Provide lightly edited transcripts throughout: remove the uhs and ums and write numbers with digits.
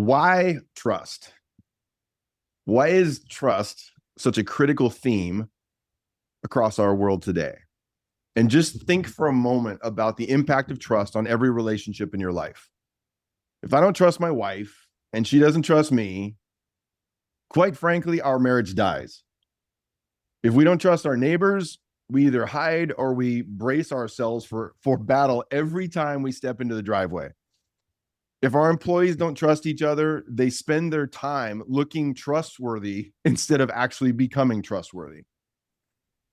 Why trust? Why is trust such a critical theme across our world today? And just think for a moment about the impact of trust on every relationship in your life. If I don't trust my wife and she doesn't trust me, quite frankly, our marriage dies. If we don't trust our neighbors, we either hide or we brace ourselves for battle every time we step into the driveway. If our employees don't trust each other, they spend their time looking trustworthy instead of actually becoming trustworthy.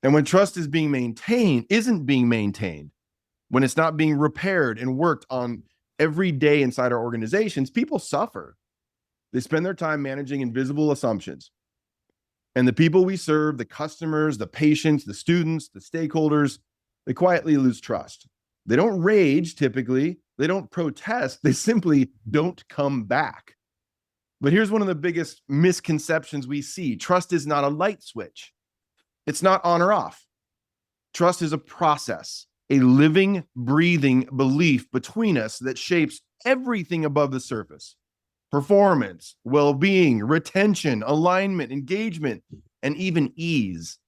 And when trust isn't being maintained, when it's not being repaired and worked on every day inside our organizations, people suffer. They spend their time managing invisible assumptions. And the people we serve, the customers, the patients, the students, the stakeholders, they quietly lose trust. They don't rage typically. They don't protest. They simply don't come back. But here's one of the biggest misconceptions we see. Trust is not a light switch. It's not on or off. Trust is a process, a living, breathing belief between us that shapes everything above the surface. Performance, well-being, retention, alignment, engagement, and even ease.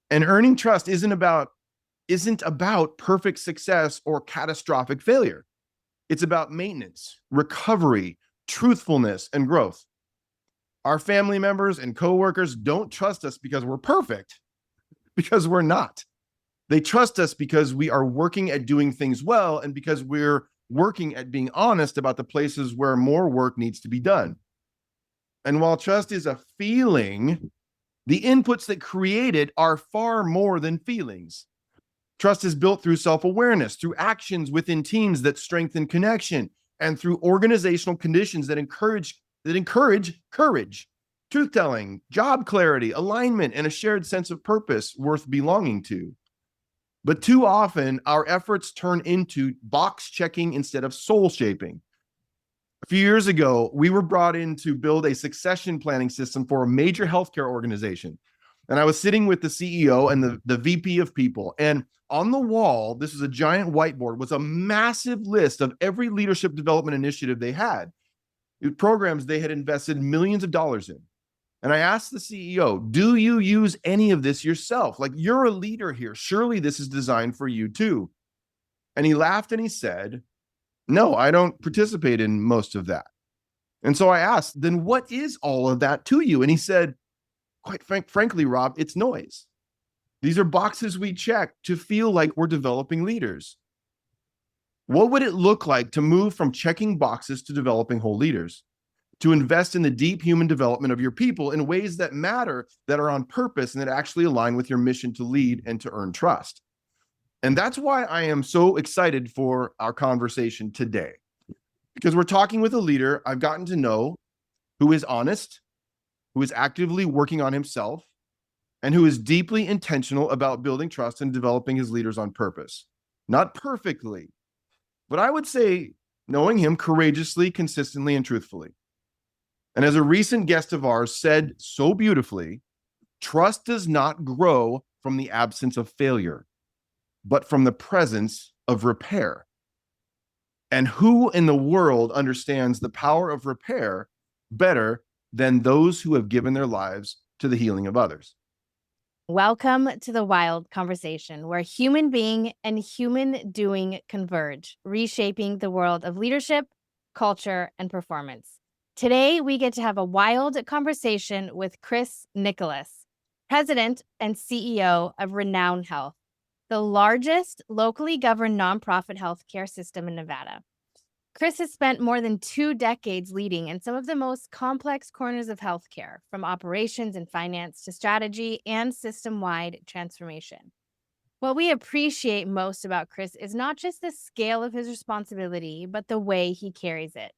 And earning trust isn't about perfect success or catastrophic failure. It's about maintenance, recovery, truthfulness, and growth. Our family members and coworkers don't trust us because we're perfect, because we're not. They trust us because we are working at doing things well and because we're working at being honest about the places where more work needs to be done. And while trust is a feeling, the inputs that create it are far more than feelings. Trust is built through self-awareness, through actions within teams that strengthen connection, and through organizational conditions that encourage courage, truth-telling, job clarity, alignment, and a shared sense of purpose worth belonging to. But too often, our efforts turn into box checking instead of soul shaping. A few years ago, we were brought in to build a succession planning system for a major healthcare organization. And I was sitting with the CEO and the VP of people. And on the wall, this was a giant whiteboard, was a massive list of every leadership development initiative they had, programs they had invested millions of dollars in. And I asked the CEO, do you use any of this yourself? Like, you're a leader here. Surely this is designed for you too. And he laughed and he said, no, I don't participate in most of that. And so I asked, then what is all of that to you? And he said, quite frankly, Rob, it's noise. These are boxes we check to feel like we're developing leaders. What would it look like to move from checking boxes to developing whole leaders? To invest in the deep human development of your people in ways that matter, that are on purpose, and that actually align with your mission to lead and to earn trust. And that's why I am so excited for our conversation today, because we're talking with a leader I've gotten to know who is honest, who is actively working on himself, and who is deeply intentional about building trust and developing his leaders on purpose. Not perfectly, but I would say knowing him courageously, consistently, and truthfully. And as a recent guest of ours said so beautifully, trust does not grow from the absence of failure, but from the presence of repair. And who in the world understands the power of repair better than those who have given their lives to the healing of others? Welcome to the Wild Conversation, where human being and human doing converge, reshaping the world of leadership, culture, and performance. Today, we get to have a wild conversation with Chris Nicholas, President and CEO of Renown Health, the largest locally governed nonprofit healthcare system in Nevada. Chris has spent more than 2 decades leading in some of the most complex corners of healthcare, from operations and finance to strategy and system-wide transformation. What we appreciate most about Chris is not just the scale of his responsibility, but the way he carries it.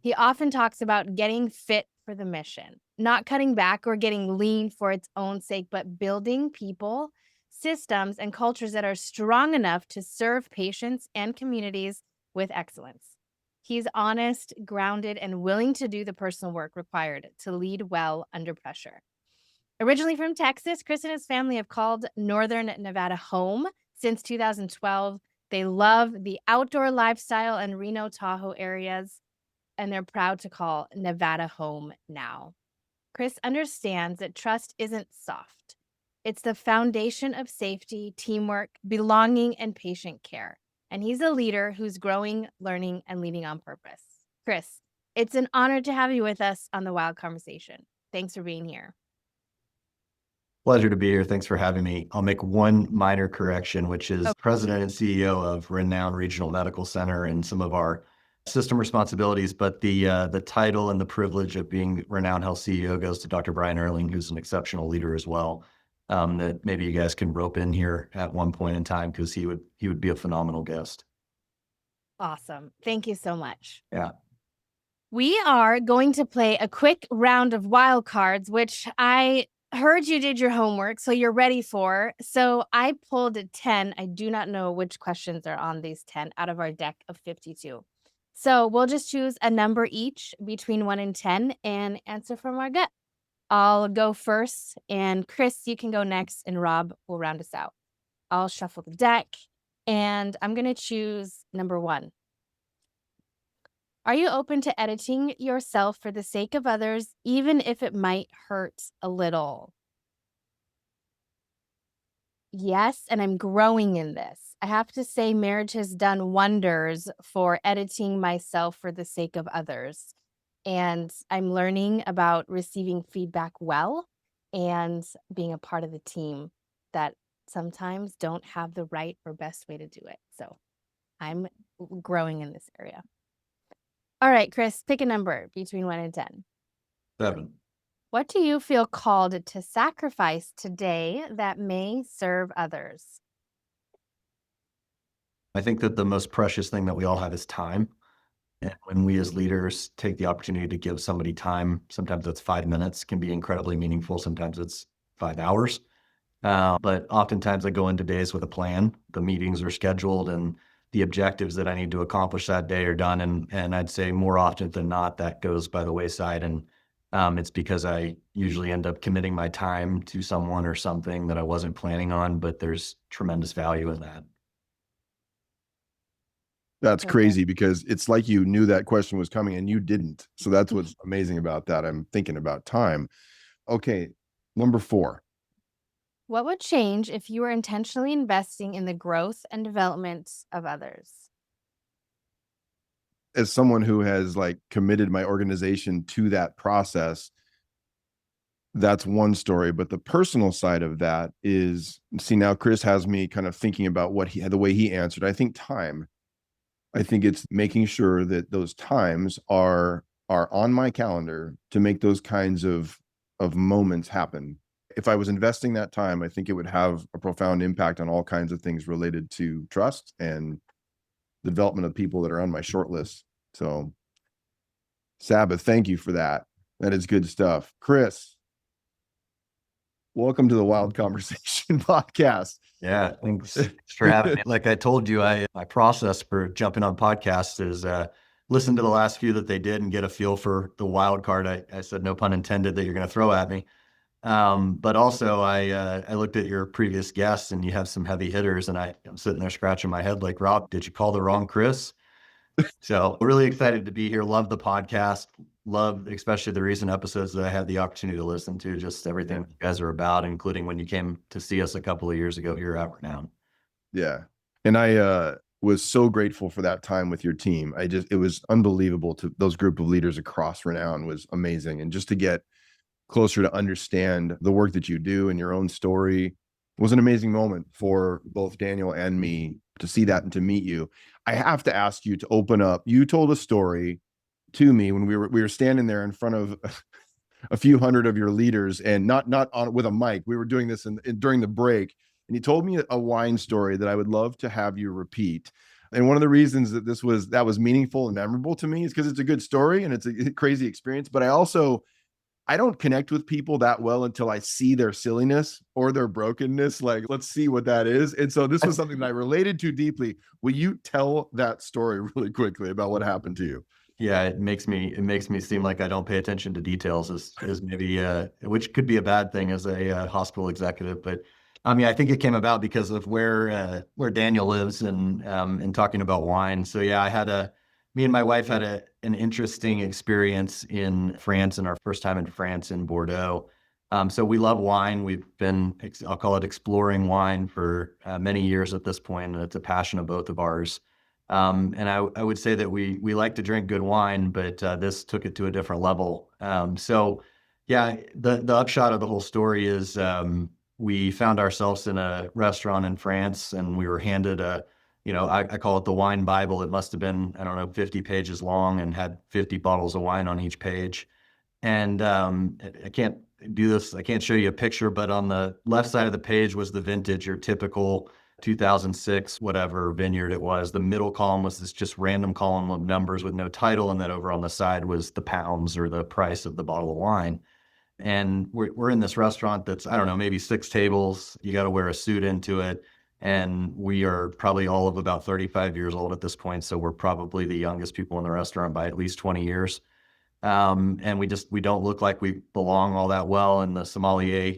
He often talks about getting fit for the mission, not cutting back or getting lean for its own sake, but building people, systems, and cultures that are strong enough to serve patients and communities with excellence. He's honest, grounded, and willing to do the personal work required to lead well under pressure. Originally from Texas, Chris and his family have called Northern Nevada home since 2012. They love the outdoor lifestyle and Reno Tahoe areas, and they're proud to call Nevada home now. Chris understands that trust isn't soft. It's the foundation of safety, teamwork, belonging, and patient care. And he's a leader who's growing, learning, and leading on purpose. Chris, it's an honor to have you with us on the Wild Conversation. Thanks for being here. Pleasure to be here. Thanks for having me. I'll make one minor correction, which is president and CEO of Renown Regional Medical Center and some of our system responsibilities. But the title and the privilege of being Renown Health CEO goes to Dr. Brian Erling, who's an exceptional leader as well. That maybe you guys can rope in here at one point in time because he would be a phenomenal guest. Awesome. Thank you so much. Yeah. We are going to play a quick round of wild cards, which I heard you did your homework, so you're ready for. So I pulled 10. I do not know which questions are on these 10 out of our deck of 52. So we'll just choose a number each between 1 and 10 and answer from our gut. I'll go first, and Chris, you can go next, and Rob will round us out. I'll shuffle the deck, and I'm going to choose number 1. Are you open to editing yourself for the sake of others, even if it might hurt a little? Yes, and I'm growing in this. I have to say, marriage has done wonders for editing myself for the sake of others. And I'm learning about receiving feedback well and being a part of the team that sometimes don't have the right or best way to do it. So I'm growing in this area. All right, Chris, pick a number between 1 and 10. 7. What do you feel called to sacrifice today that may serve others? I think that the most precious thing that we all have is time. And when we as leaders take the opportunity to give somebody time, sometimes that's 5 minutes, can be incredibly meaningful. Sometimes it's 5 hours. But oftentimes I go into days with a plan. The meetings are scheduled and the objectives that I need to accomplish that day are done. And I'd say more often than not, that goes by the wayside. And it's because I usually end up committing my time to someone or something that I wasn't planning on, but there's tremendous value in that. That's Okay. crazy because it's like you knew that question was coming and you didn't. So that's what's amazing about that. I'm thinking about time. Okay, number 4. What would change if you were intentionally investing in the growth and development of others? As someone who has like committed my organization to that process, that's one story. But the personal side of that is, see, now Chris has me kind of thinking about the way he answered. I think time. I think it's making sure that those times are on my calendar to make those kinds of moments happen. If I was investing that time, I think it would have a profound impact on all kinds of things related to trust and the development of people that are on my short list. So, Sabbath, thank you for that. That is good stuff. Chris, welcome to the Wild Conversation podcast. Yeah, thanks for having me. Like I told you, my process for jumping on podcasts is listen to the last few that they did and get a feel for the wild card. I said no pun intended that you're going to throw at me. But also I looked at your previous guests and you have some heavy hitters and I'm sitting there scratching my head like, Rob, did you call the wrong Chris? So really excited to be here. Love the podcast. Love especially the recent episodes that I had the opportunity to listen to, just everything you guys are about, including when you came to see us a couple of years ago here at Renown. Yeah. And I was so grateful for that time with your team. It was unbelievable. To those group of leaders across Renown was amazing. And just to get closer to understand the work that you do and your own story was an amazing moment for both Daniel and me to see that and to meet you. I have to ask you to open up. You told a story to me when we were standing there in front of a few hundred of your leaders and not on with a mic. We were doing this during the break, and you told me a wine story that I would love to have you repeat. And one of the reasons that that was meaningful and memorable to me is because it's a good story and it's a crazy experience. But I don't connect with people that well until I see their silliness or their brokenness. Like, let's see what that is. And so this was something that I related to deeply. Will you tell that story really quickly about what happened to you? Yeah, it makes me seem like I don't pay attention to details as maybe which could be a bad thing as a hospital executive. But I mean, I think it came about because of where Daniel lives and talking about wine. So yeah, I had me and my wife had an interesting experience in France, in our first time in France in Bordeaux. So we love wine. We've been, I'll call it exploring wine for many years at this point, and it's a passion of both of ours. And I would say that we like to drink good wine, but this took it to a different level. So yeah, the upshot of the whole story is we found ourselves in a restaurant in France, and we were handed I call it the wine Bible. It must have been, I don't know, 50 pages long and had 50 bottles of wine on each page. And I can't do this. I can't show you a picture, but on the left side of the page was the vintage, your typical 2006, whatever vineyard it was. The middle column was this just random column of numbers with no title. And then over on the side was the pounds or the price of the bottle of wine. And we're in this restaurant that's, I don't know, maybe 6 tables. You got to wear a suit into it. And we are probably all of about 35 years old at this point. So we're probably the youngest people in the restaurant by at least 20 years. And we don't look like we belong all that well. And the sommelier,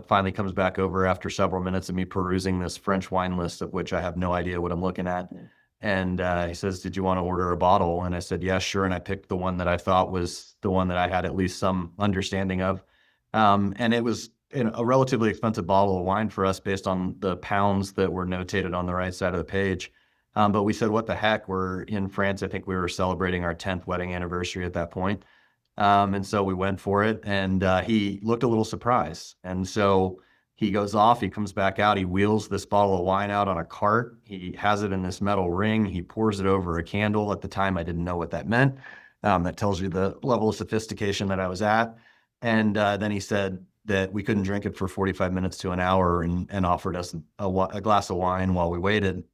finally comes back over after several minutes of me perusing this French wine list, of which I have no idea what I'm looking at. And he says, "Did you want to order a bottle?" And I said, "Yeah, sure." And I picked the one that I thought was the one that I had at least some understanding of. And it was a relatively expensive bottle of wine for us based on the pounds that were notated on the right side of the page. But we said, what the heck? We're in France. I think we were celebrating our 10th wedding anniversary at that point. And so we went for it, and he looked a little surprised. And so he goes off, he comes back out, he wheels this bottle of wine out on a cart. He has it in this metal ring. He pours it over a candle. At the time, I didn't know what that meant. That tells you the level of sophistication that I was at. And then he said that we couldn't drink it for 45 minutes to an hour, and offered us a glass of wine while we waited.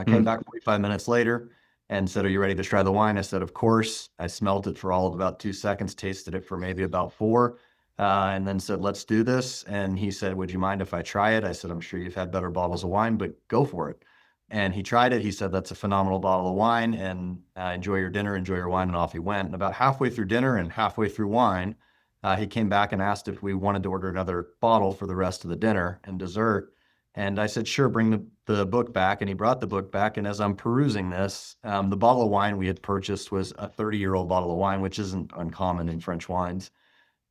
Came back 45 minutes later and said, "Are you ready to try the wine?" I said, "Of course." I smelled it for all of about 2 seconds, tasted it for maybe about four, and then said, "Let's do this." And he said, "Would you mind if I try it?" I said, "I'm sure you've had better bottles of wine, but go for it." And he tried it. He said, "That's a phenomenal bottle of wine, and enjoy your dinner, enjoy your wine." And off he went. And about halfway through dinner and halfway through wine, he came back and asked if we wanted to order another bottle for the rest of the dinner and dessert. And I said, "Sure, bring the book back." And he brought the book back. And as I'm perusing this, the bottle of wine we had purchased was a 30-year-old bottle of wine, which isn't uncommon in French wines.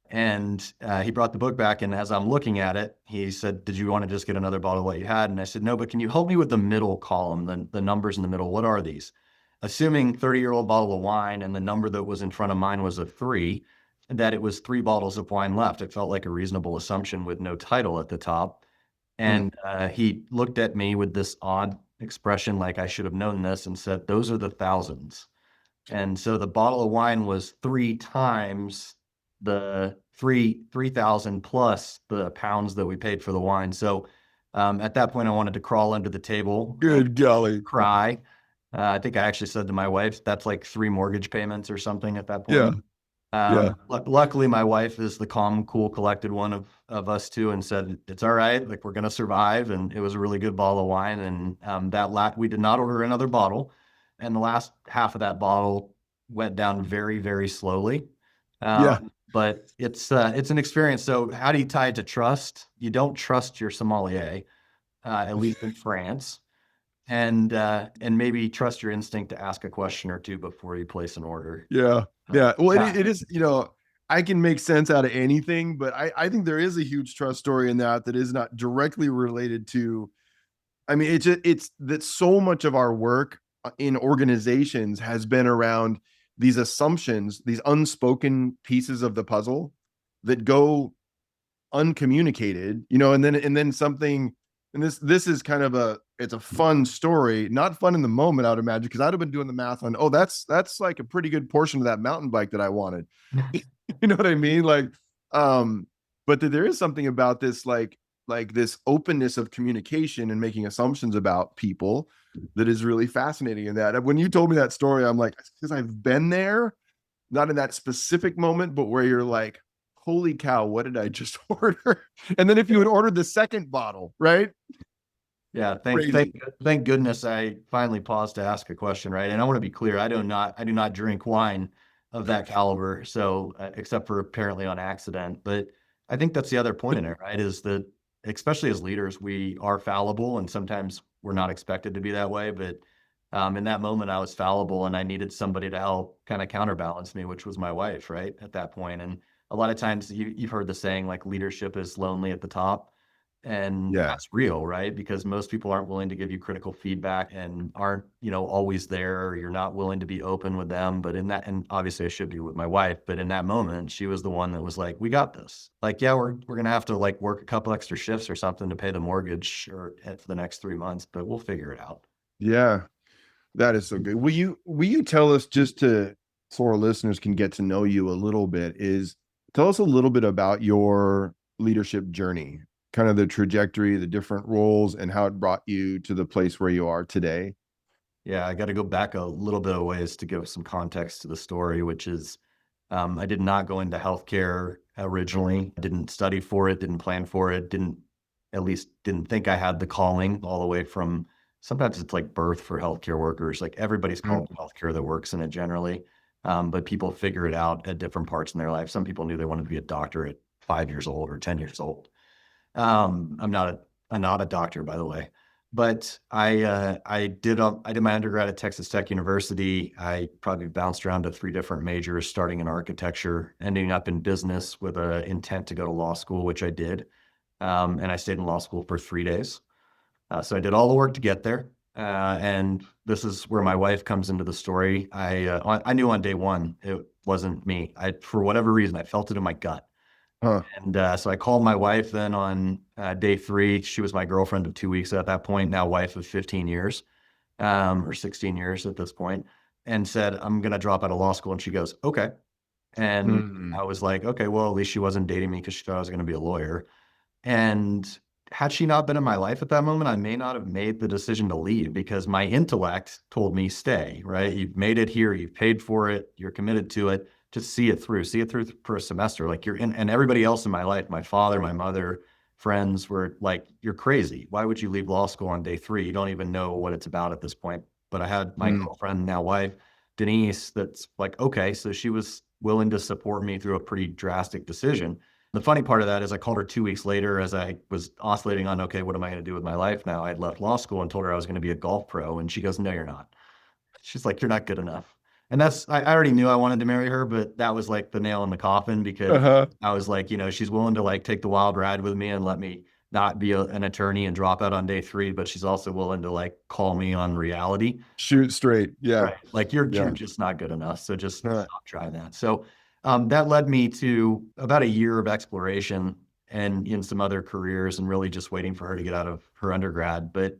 And he brought the book back. And as I'm looking at it, he said, "Did you want to just get another bottle of what you had?" And I said, "No, but can you help me with the middle column, the numbers in the middle? What are these?" Assuming 30-year-old bottle of wine, and the number that was in front of mine was a 3, that it was 3 bottles of wine left. It felt like a reasonable assumption with no title at the top. And he looked at me with this odd expression, like I should have known this, and said, "Those are the thousands." And so the bottle of wine was 3 times the 3,000 plus the pounds that we paid for the wine. So at that point, I wanted to crawl under the table, Good golly. cry. I think I actually said to my wife, "That's like 3 mortgage payments or something at that Yeah. point." Yeah. Luckily, my wife is the calm, cool, collected one of us two, and said, "It's all right. Like, we're going to survive." And it was a really good bottle of wine. And we did not order another bottle. And the last half of that bottle went down very, very slowly. Yeah. But it's an experience. So how do you tie it to trust? You don't trust your sommelier, at least in France. And maybe trust your instinct to ask a question or two before you place an order. Yeah. Yeah. Well, Yeah. it is, I can make sense out of anything, but I think there is a huge trust story in that is not directly related to, I mean, it's that so much of our work in organizations has been around these assumptions, these unspoken pieces of the puzzle that go uncommunicated, and then something, and this is kind of it's a fun story, not fun in the moment, I would imagine, because I'd have been doing the math on, oh, that's like a pretty good portion of that mountain bike that I wanted. You know what I mean? Like, but there is something about this, like this openness of communication and making assumptions about people that is really fascinating. In that, when you told me that story, I'm like, because I've been there, not in that specific moment, but where you're like, holy cow, what did I just order? And then if you had ordered the second bottle, right? Yeah, Crazy. thank goodness I finally paused to ask a question, right? And I want to be clear, I do not drink wine of that caliber, so except for apparently on accident. But I think that's the other point in it, right? Is that especially as leaders, we are fallible, and sometimes we're not expected to be that way. But In that moment, I was fallible and I needed somebody to help kind of counterbalance me, which was my wife, right? At that point. And a lot of times you've heard the saying like leadership is lonely at the top. And Yeah. that's real, right? Because most people aren't willing to give you critical feedback and aren't, always there. Or you're not willing to be open with them. But in that, and obviously I should be with my wife, but in that moment, she was the one that was like, we got this. Like, yeah, we're gonna have to like work a couple extra shifts or something to pay the mortgage or for the next 3 months, but we'll figure it out. Yeah. That is so good. Will you tell us, just to so our listeners can get to know you a little bit, is tell us a little bit about your leadership journey, kind of the trajectory, the different roles, and how it brought you to the place where you are today? Yeah, I got to go back a little bit of ways to give some context to the story, which is I did not go into healthcare originally. Didn't study for it, didn't plan for it, at least didn't think I had the calling all the way from sometimes it's like birth for healthcare workers. Like everybody's called to healthcare that works in it generally. But people figure it out at different parts in their life. Some people knew they wanted to be a doctor at 5 years old or 10 years old. I'm not a doctor, by the way, but I did my undergrad at Texas Tech University. I probably bounced around to 3 different majors, starting in architecture, ending up in business with an intent to go to law school, which I did. And I stayed in law school for 3 days. So I did all the work to get there. And this is where my wife comes into the story. I knew on day one it wasn't me. For whatever reason, I felt it in my gut. Huh. And so I called my wife then on day 3. She was my girlfriend of 2 weeks at that point, now wife of 15 years, or 16 years at this point, and said, I'm going to drop out of law school. And she goes, okay. And Mm. I was like, okay, well, at least she wasn't dating me because she thought I was going to be a lawyer. And had she not been in my life at that moment, I may not have made the decision to leave because my intellect told me stay, right? You've made it here, you've paid for it, you're committed to it. Just see it through for a semester. Like you're in, and everybody else in my life, my father, my mother, friends were like, you're crazy. Why would you leave law school on day 3? You don't even know what it's about at this point. But I had my Mm. girlfriend, now wife, Denise, that's like, okay. So she was willing to support me through a pretty drastic decision. The funny part of that is I called her 2 weeks later as I was oscillating on, okay, what am I going to do with my life now? I had left law school and told her I was going to be a golf pro. And she goes, no, you're not. She's like, you're not good enough. And I already knew I wanted to marry her, but that was like the nail in the coffin because Uh-huh. I was like, she's willing to like take the wild ride with me and let me not be an attorney and drop out on day 3, but she's also willing to like call me on reality. Shoot straight. Yeah. Right. Like you're Yeah. just not good enough. So just Huh. stop trying that. So that led me to about a year of exploration and in some other careers and really just waiting for her to get out of her undergrad. But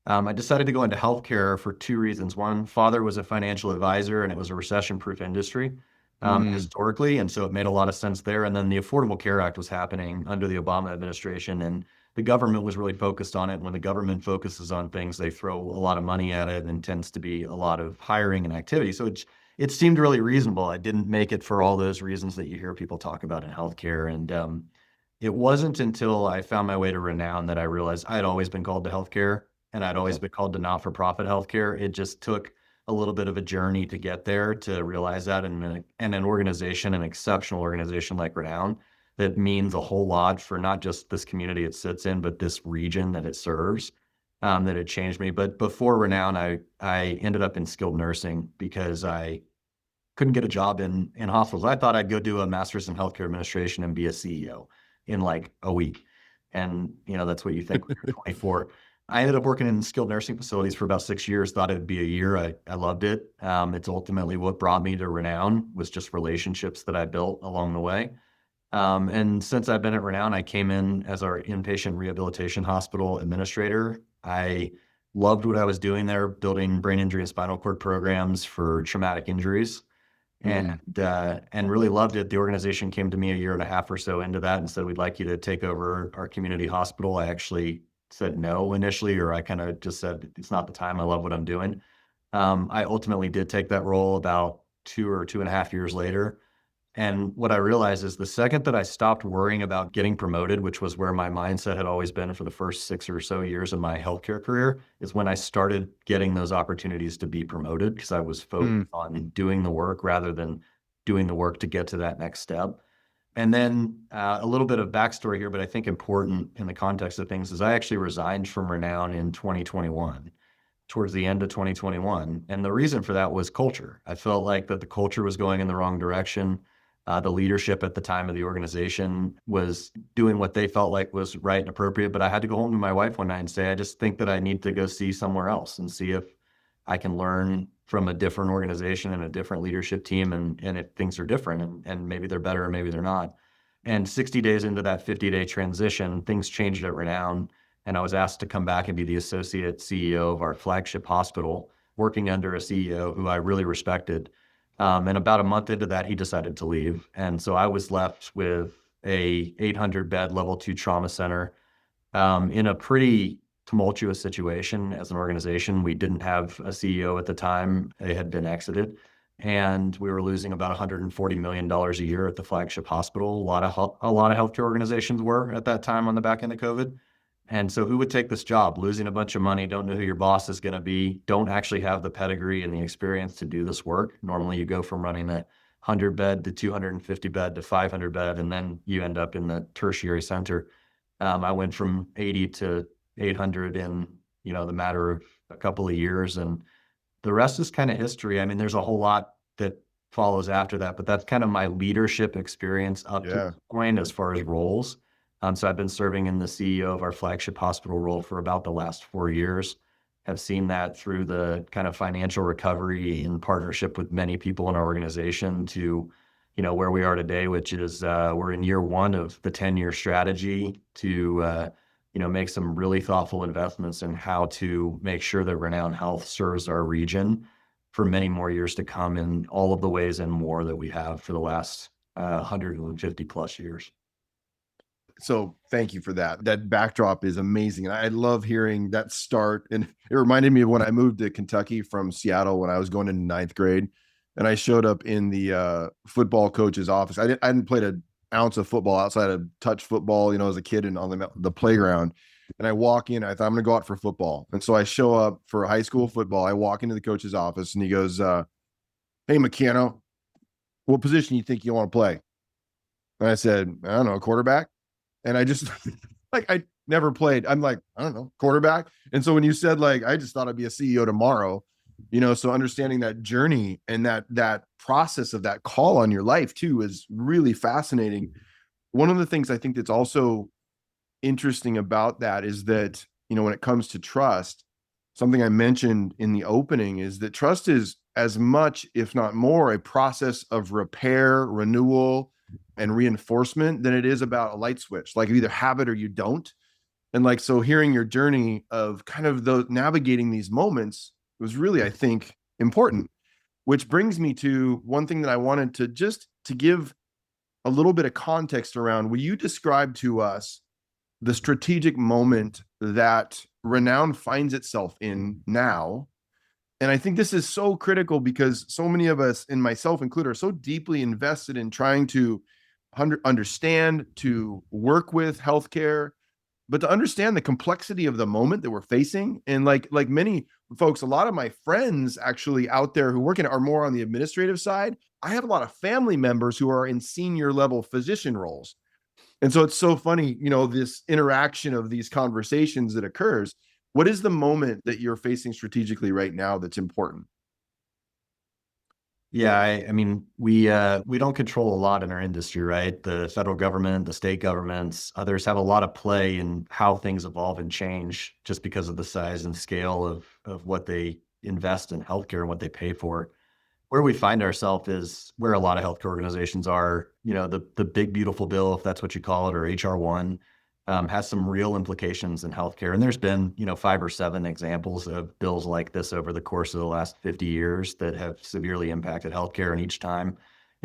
I decided to go into healthcare for 2 reasons. One, father was a financial advisor and it was a recession-proof industry Mm. historically. And so it made a lot of sense there. And then the Affordable Care Act was happening under the Obama administration and the government was really focused on it. When the government focuses on things, they throw a lot of money at it and tends to be a lot of hiring and activity. So it seemed really reasonable. I didn't make it for all those reasons that you hear people talk about in healthcare. And it wasn't until I found my way to Renown that I realized I had always been called to healthcare and I'd always been called to not-for-profit healthcare. It just took a little bit of a journey to get there to realize that. And an organization, an exceptional organization like Renown, that means a whole lot for not just this community it sits in, but this region that it serves, that it changed me. But before Renown, I ended up in skilled nursing because I couldn't get a job in hospitals. I thought I'd go do a master's in healthcare administration and be a CEO in like a week. And that's what you think when you're 24. I ended up working in skilled nursing facilities for about 6 years, thought it'd be a year. I loved it. It's ultimately what brought me to Renown was just relationships that I built along the way. And since I've been at Renown, I came in as our inpatient rehabilitation hospital administrator. I loved what I was doing there, building brain injury and spinal cord programs for traumatic injuries Mm. and really loved it. The organization came to me a year and a half or so into that and said, we'd like you to take over our community hospital. I actually said no initially, or I kind of just said, it's not the time. I love what I'm doing. I ultimately did take that role about 2 or 2.5 years later. And what I realized is the second that I stopped worrying about getting promoted, which was where my mindset had always been for the first 6 or so years of my healthcare career, is when I started getting those opportunities to be promoted because I was focused Mm. on doing the work rather than doing the work to get to that next step. And then a little bit of backstory here, but I think important in the context of things is I actually resigned from Renown in 2021. towards the end of 2021. And the reason for that was culture. I felt like that the culture was going in the wrong direction. The leadership at the time of the organization was doing what they felt like was right and appropriate. But I had to go home to my wife one night and say, I just think that I need to go see somewhere else and see if I can learn from a different organization and a different leadership team. And if things are different and maybe they're better or maybe they're not. And 60 days into that 50-day transition, things changed at Renown. And I was asked to come back and be the associate CEO of our flagship hospital, working under a CEO who I really respected. And about a month into that, he decided to leave. And so I was left with a 800-bed level 2 trauma center in a pretty tumultuous situation as an organization. We didn't have a CEO at the time. They had been exited. And we were losing about $140 million a year at the flagship hospital. A lot of healthcare organizations were at that time on the back end of COVID. And so who would take this job? Losing a bunch of money, don't know who your boss is going to be, don't actually have the pedigree and the experience to do this work. Normally you go from running a 100 bed to 250 bed to 500 bed, and then you end up in the tertiary center. I went from 80 to 800 in, the matter of a couple of years, and the rest is kind of history. I mean, there's a whole lot that follows after that, but that's kind of my leadership experience up to this point as far as roles. So I've been serving in the CEO of our flagship hospital role for about the last 4 years. Have seen that through the kind of financial recovery in partnership with many people in our organization to, where we are today, which is we're in year 1 of the 10-year strategy to, make some really thoughtful investments in how to make sure that Renown Health serves our region for many more years to come in all of the ways and more that we have for the last 150 plus years. So thank you for that. That backdrop is amazing. And I love hearing that start. And it reminded me of when I moved to Kentucky from Seattle when I was going into 9th grade. And I showed up in the football coach's office. I hadn't played an ounce of football outside of touch football, as a kid and on the playground. And I walk in, I thought I'm going to go out for football. And so I show up for high school football. I walk into the coach's office and he goes, hey, McKenna, what position you think you want to play? And I said, I don't know, quarterback. And I just I never played. I'm like, I don't know, quarterback. And so when you said I just thought I'd be a CEO tomorrow, so understanding that journey and that process of that call on your life too is really fascinating. One of the things I think that's also interesting about that is that, when it comes to trust, something I mentioned in the opening is that trust is as much, if not more, a process of repair, renewal, and reinforcement than it is about a light switch. Like you either have it or you don't. And so hearing your journey of kind of navigating these moments was really, I think, important, which brings me to one thing that I wanted to give a little bit of context around. Will you describe to us the strategic moment that Renown finds itself in now? And I think this is so critical because so many of us, and myself included, are so deeply invested in trying to understand, to work with healthcare, but to understand the complexity of the moment that we're facing. And like many folks, a lot of my friends actually out there who work in are more on the administrative side. I have a lot of family members who are in senior level physician roles. And so it's so funny, this interaction of these conversations that occurs. What is the moment that you're facing strategically right now that's important? Yeah, I mean, we don't control a lot in our industry, right? The federal government, the state governments, others have a lot of play in how things evolve and change just because of the size and scale of what they invest in healthcare and what they pay for. Where we find ourselves is where a lot of healthcare organizations are, the big beautiful bill, if that's what you call it, or HR1, has some real implications in healthcare. And there's been, 5 or 7 examples of bills like this over the course of the last 50 years that have severely impacted healthcare. And each time,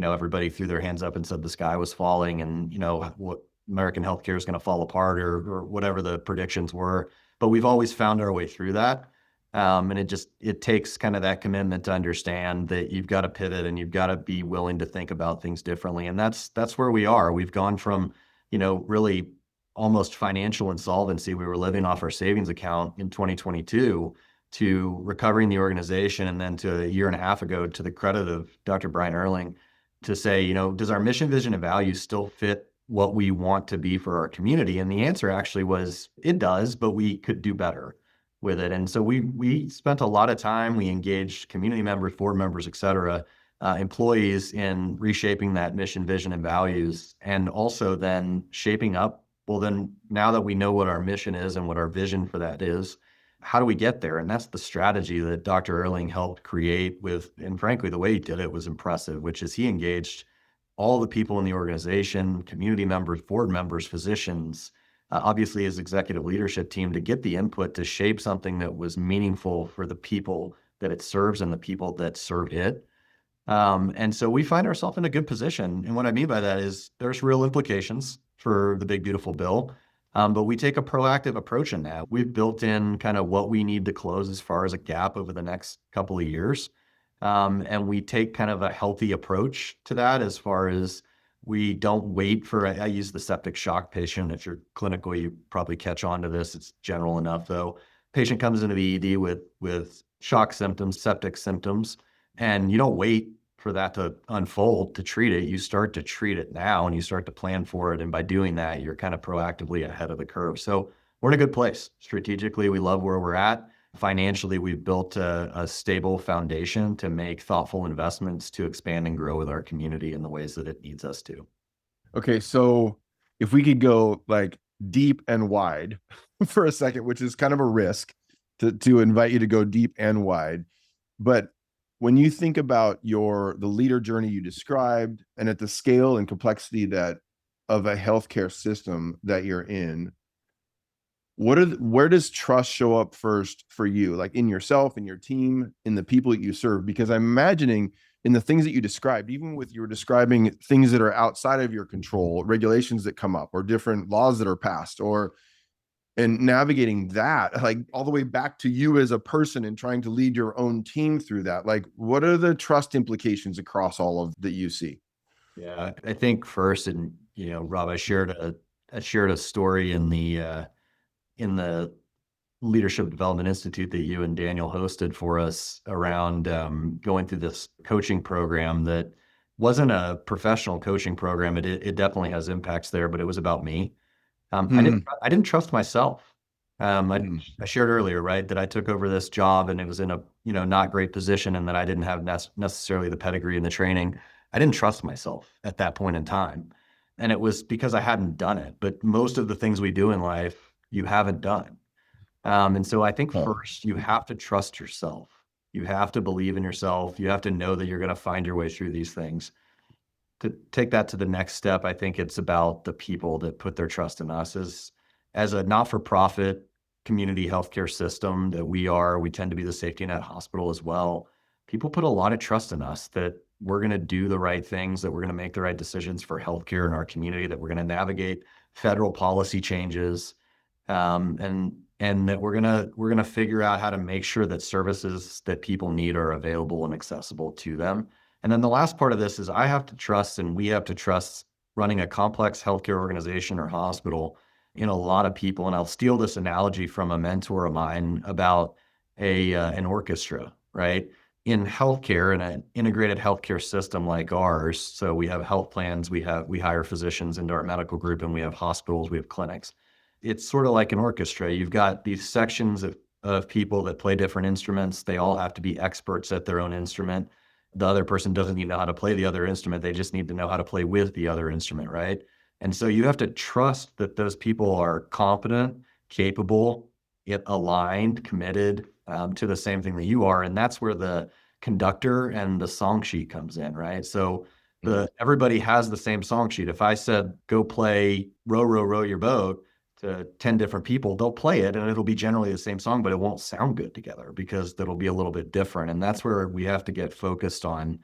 everybody threw their hands up and said the sky was falling and, what American healthcare is going to fall apart or whatever the predictions were. But we've always found our way through that. And it takes kind of that commitment to understand that you've got to pivot and you've got to be willing to think about things differently. And that's where we are. We've gone from, really almost financial insolvency. We were living off our savings account in 2022 to recovering the organization. And then to a year and a half ago, to the credit of Dr. Brian Erling, to say, does our mission, vision, and values still fit what we want to be for our community? And the answer actually was, it does, but we could do better. with it. And so we spent a lot of time, we engaged community members, board members, et cetera, employees in reshaping that mission, vision, and values, and also then shaping up, well, then now that we know what our mission is and what our vision for that is, how do we get there? And that's the strategy that Dr. Erling helped create with, and frankly, the way he did it was impressive, which is he engaged all the people in the organization, community members, board members, physicians, obviously his executive leadership team, to get the input to shape something that was meaningful for the people that it serves and the people that serve it. And so we find ourselves in a good position. And what I mean by that is there's real implications for the big, beautiful bill. But we take a proactive approach in that. We've built in kind of what we need to close as far as a gap over the next couple of years. And we take kind of a healthy approach to that as far as we don't wait for, I use the septic shock patient. If you're clinical, you probably catch on to this. It's general enough though. Patient comes into the ED with shock symptoms, septic symptoms, and you don't wait for that to unfold to treat it. You start to treat it now and you start to plan for it. And by doing that, you're kind of proactively ahead of the curve. So we're in a good place. Strategically, we love where we're at. Financially, we've built a stable foundation to make thoughtful investments to expand and grow with our community in the ways that it needs us to. Okay, so if we could go like deep and wide for a second, which is kind of a risk to invite you to go deep and wide, but when you think about the leader journey you described and at the scale and complexity that of a healthcare system that you're in, where does trust show up first for you, like in yourself, in your team, in the people that you serve? Because I'm imagining in the things that you described, even with you were describing things that are outside of your control, regulations that come up or different laws that are passed, and navigating that, like all the way back to you as a person and trying to lead your own team through that. Like, what are the trust implications across all of that you see? Yeah, I think first, and Rob, I shared a story in the Leadership Development Institute that you and Daniel hosted for us around going through this coaching program that wasn't a professional coaching program. It definitely has impacts there, but it was about me. I didn't trust myself. I shared earlier, right, that I took over this job and it was in a not great position, and that I didn't have necessarily the pedigree and the training. I didn't trust myself at that point in time, and it was because I hadn't done it. But most of the things we do in life, you haven't done. And so I think first you have to trust yourself. You have to believe in yourself. You have to know that you're going to find your way through these things. To take that to the next step, I think it's about the people that put their trust in us as a not-for-profit community healthcare system that we tend to be the safety net hospital as well. People put a lot of trust in us that we're going to do the right things, that we're going to make the right decisions for healthcare in our community, that we're going to navigate federal policy changes, and that we're gonna figure out how to make sure that services that people need are available and accessible to them. And then the last part of this is I have to trust, and we have to trust, running a complex healthcare organization or hospital, in a lot of people. And I'll steal this analogy from a mentor of mine about an orchestra, right? In healthcare, in an integrated healthcare system like ours, so we have health plans, we hire physicians into our medical group, and we have hospitals, we have clinics. It's sort of like an orchestra. You've got these sections of people that play different instruments. They all have to be experts at their own instrument. The other person doesn't need to know how to play the other instrument. They just need to know how to play with the other instrument, right? And so you have to trust that those people are competent, capable, yet aligned, committed to the same thing that you are. And that's where the conductor and the song sheet comes in, right? So everybody has the same song sheet. If I said, go play Row, Row, Row Your Boat to 10 different people, they'll play it and it'll be generally the same song, but it won't sound good together because it'll be a little bit different. And that's where we have to get focused on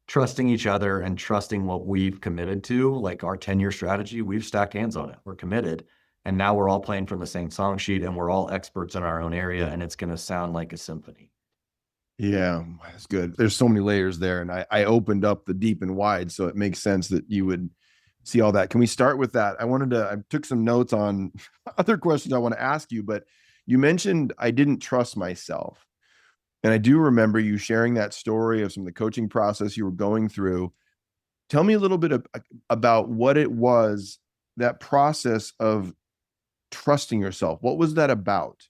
trusting each other and trusting what we've committed to, like our 10-year strategy. We've stacked hands on it. We're committed. And now we're all playing from the same song sheet and we're all experts in our own area, and it's going to sound like a symphony. Yeah, that's good. There's so many layers there. And I opened up the deep and wide, so it makes sense that you would see all that. Can we start with that? I took some notes on other questions I want to ask you, but you mentioned I didn't trust myself. And I do remember you sharing that story of some of the coaching process you were going through. Tell me a little bit about what it was, that process of trusting yourself. What was that about?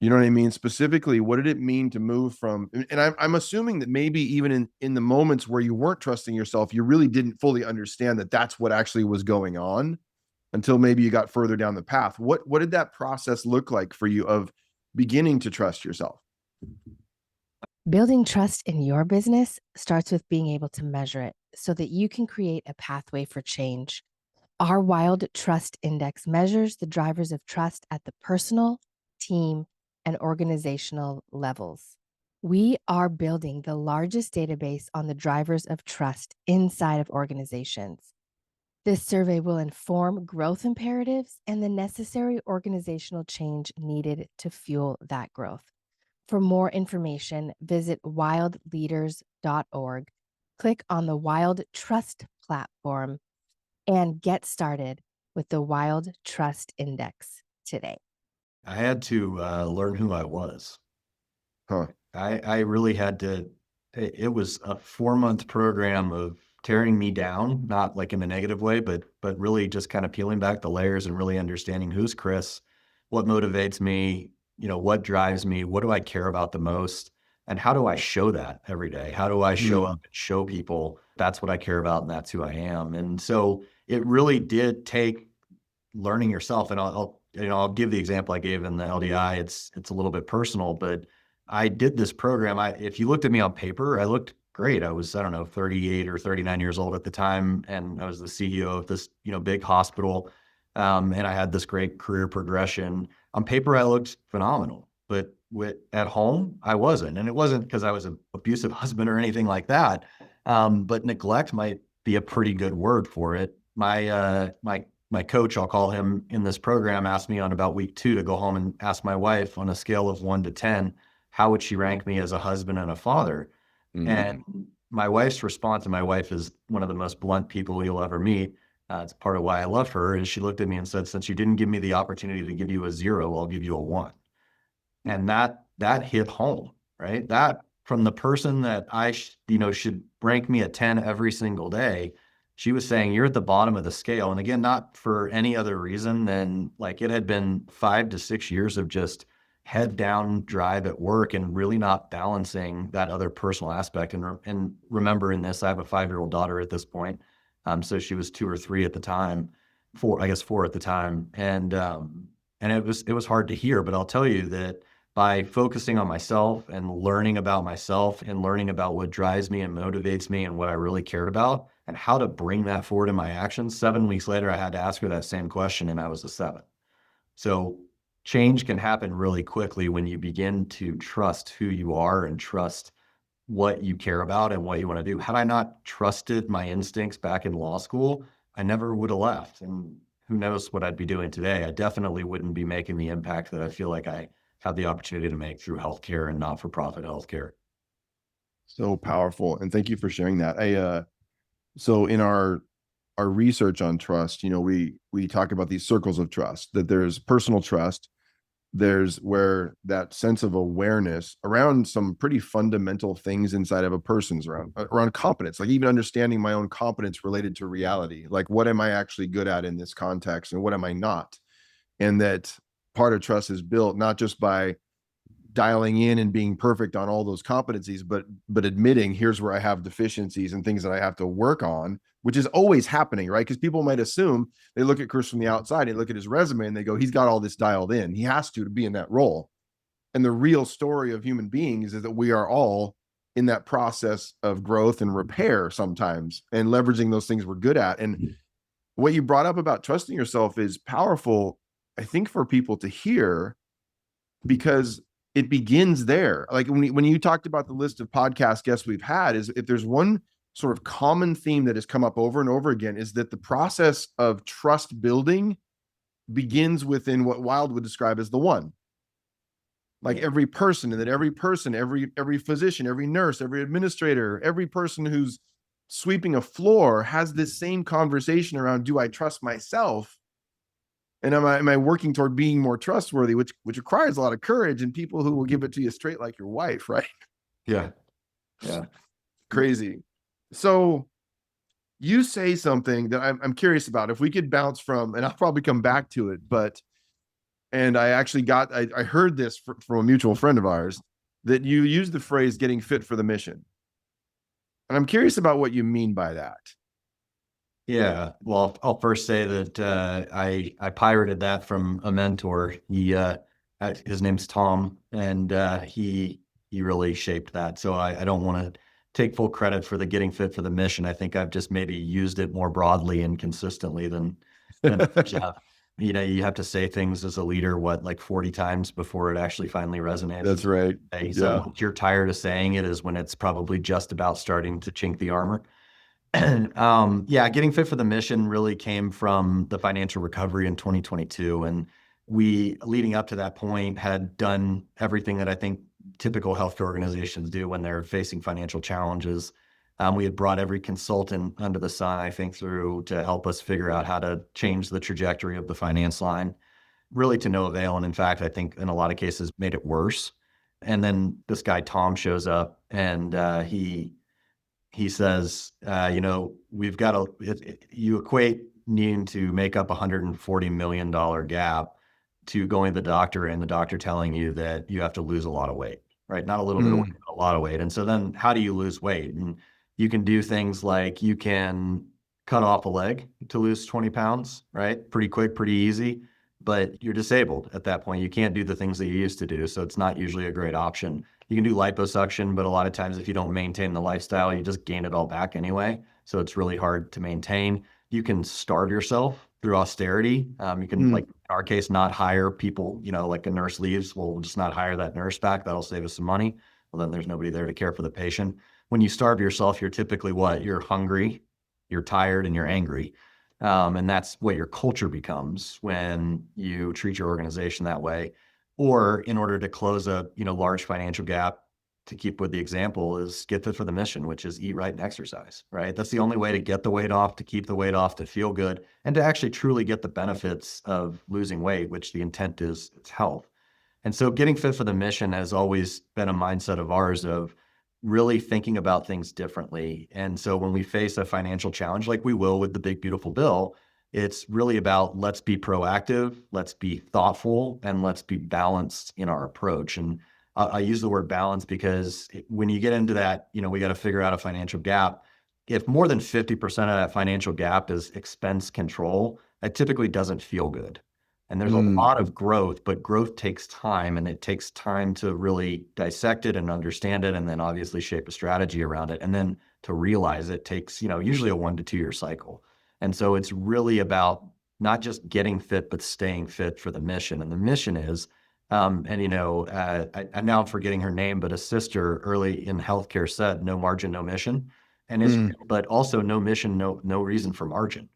You know what I mean? Specifically, what did it mean to move from, and I'm assuming that maybe even in the moments where you weren't trusting yourself, you really didn't fully understand that that's what actually was going on until maybe you got further down the path. What did that process look like for you of beginning to trust yourself? Building trust in your business starts with being able to measure it so that you can create a pathway for change. Our Wild Trust Index measures the drivers of trust at the personal, team, and organizational levels. We are building the largest database on the drivers of trust inside of organizations. This survey will inform growth imperatives and the necessary organizational change needed to fuel that growth. For more information, visit wildleaders.org, click on the Wild Trust platform, and get started with the Wild Trust Index today. I had to learn who I was. Huh. I really had to. It was a 4-month program of tearing me down, not like in a negative way, but really just kind of peeling back the layers and really understanding who's Chris, what motivates me, what drives me, what do I care about the most, and how do I show that every day? How do I show up and show people that's what I care about and that's who I am? And so it really did take learning yourself. And I'll give the example I gave in the LDI. It's a little bit personal, but I did this program. If you looked at me on paper, I looked great. I was, I don't know, 38 or 39 years old at the time. And I was the CEO of this, big hospital. And I had this great career progression. On paper, I looked phenomenal, but at home, I wasn't. And it wasn't because I was an abusive husband or anything like that. But neglect might be a pretty good word for it. My coach, I'll call him, in this program, asked me on about week 2 to go home and ask my wife on a scale of 1 to 10, how would she rank me as a husband and a father? And my wife's response, and my wife is one of the most blunt people you'll ever meet. It's part of why I love her, is she looked at me and said, since you didn't give me the opportunity to give you a 0, I'll give you a 1. And that hit home, right? That, from the person that should rank me a 10 every single day, she was saying, you're at the bottom of the scale. And again, not for any other reason than like it had been 5 to 6 years of just head down drive at work and really not balancing that other personal aspect. And remembering this, I have a 5-year-old daughter at this point. So she was 2 or 3 at the time, 4, I guess 4 at the time. And it was hard to hear, but I'll tell you that by focusing on myself and learning about myself and learning about what drives me and motivates me and what I really cared about and how to bring that forward in my actions, 7 weeks later, I had to ask her that same question and I was a 7. So change can happen really quickly when you begin to trust who you are and trust what you care about and what you want to do. Had I not trusted my instincts back in law school, I never would have left. And who knows what I'd be doing today. I definitely wouldn't be making the impact that I feel like I have the opportunity to make through healthcare and not-for-profit healthcare. So powerful. And thank you for sharing that. So in our research on trust, we talk about these circles of trust, that there's personal trust, there's where that sense of awareness around some pretty fundamental things inside of a person's around competence, like even understanding my own competence related to reality, like what am I actually good at in this context and what am I not? And that part of trust is built not just by dialing in and being perfect on all those competencies, but admitting here's where I have deficiencies and things that I have to work on, which is always happening, right? Because people might assume, they look at Chris from the outside and look at his resume and they go, he's got all this dialed in. He has to be in that role. And the real story of human beings is that we are all in that process of growth and repair sometimes, and leveraging those things we're good at. And what you brought up about trusting yourself is powerful, I think, for people to hear, because it begins there. Like when you talked about the list of podcast guests we've had, is if there's one sort of common theme that has come up over and over again, is that the process of trust building begins within what Wild would describe as the one. Like every person, and that every person, every physician, every nurse, every administrator, every person who's sweeping a floor has this same conversation around, do I trust myself? And am I working toward being more trustworthy, which requires a lot of courage and people who will give it to you straight, like your wife, right? Yeah. Crazy. So you say something that I'm curious about. If we could bounce from, and I'll probably come back to it, but And I actually I heard this from a mutual friend of ours, that you use the phrase getting fit for the mission. And I'm curious about what you mean by that. Yeah, well, I'll first say that I pirated that from a mentor. His name's Tom, and he really shaped that. So I don't want to take full credit for the getting fit for the mission. I think I've just maybe used it more broadly and consistently than others have. You know, you have to say things as a leader, like 40 times before it actually finally resonates. That's right. So Yeah. once you're tired of saying it is when it's probably just about starting to chink the armor. Yeah, getting fit for the mission really came from the financial recovery in 2022. And we, leading up to that point, had done everything that I think typical healthcare organizations do when they're facing financial challenges. We had brought every consultant under the sun, I think, through to help us figure out how to change the trajectory of the finance line, really to no avail. And in fact, I think in a lot of cases made it worse. And then this guy, Tom, shows up and he says, we've got you equate needing to make up $140 million gap to going to the doctor and the doctor telling you that you have to lose a lot of weight, right? Not a little bit of weight, but a lot of weight. And so then how do you lose weight? And you can do things like you can cut off a leg to lose 20 pounds, right? Pretty quick, pretty easy, but you're disabled at that point. You can't do the things that you used to do. So it's not usually a great option. You can do liposuction, but a lot of times if you don't maintain the lifestyle, you just gain it all back anyway. So it's really hard to maintain. You can starve yourself through austerity. You can, like in our case, not hire people, like a nurse leaves, we'll just not hire that nurse back. That'll save us some money. Well, then there's nobody there to care for the patient. When you starve yourself, you're typically what? You're hungry, you're tired, and you're angry. And that's what your culture becomes when you treat your organization that way. Or in order to close a large financial gap, to keep with the example, is get fit for the mission, which is eat right and exercise, right? That's the only way to get the weight off, to keep the weight off, to feel good, and to actually truly get the benefits of losing weight, which the intent is it's health. And so getting fit for the mission has always been a mindset of ours of really thinking about things differently. And so when we face a financial challenge, like we will with the big, beautiful bill, it's really about let's be proactive, let's be thoughtful, and let's be balanced in our approach. And I use the word balance because when you get into that, we got to figure out a financial gap. If more than 50% of that financial gap is expense control, that typically doesn't feel good. And there's a lot of growth, but growth takes time, and it takes time to really dissect it and understand it, and then obviously shape a strategy around it. And then to realize it takes, usually a 1 to 2 year cycle. And so it's really about not just getting fit, but staying fit for the mission. And the mission is, now I'm forgetting her name, but a sister early in healthcare said, no margin, no mission. And it's, but also no mission, no reason for margin.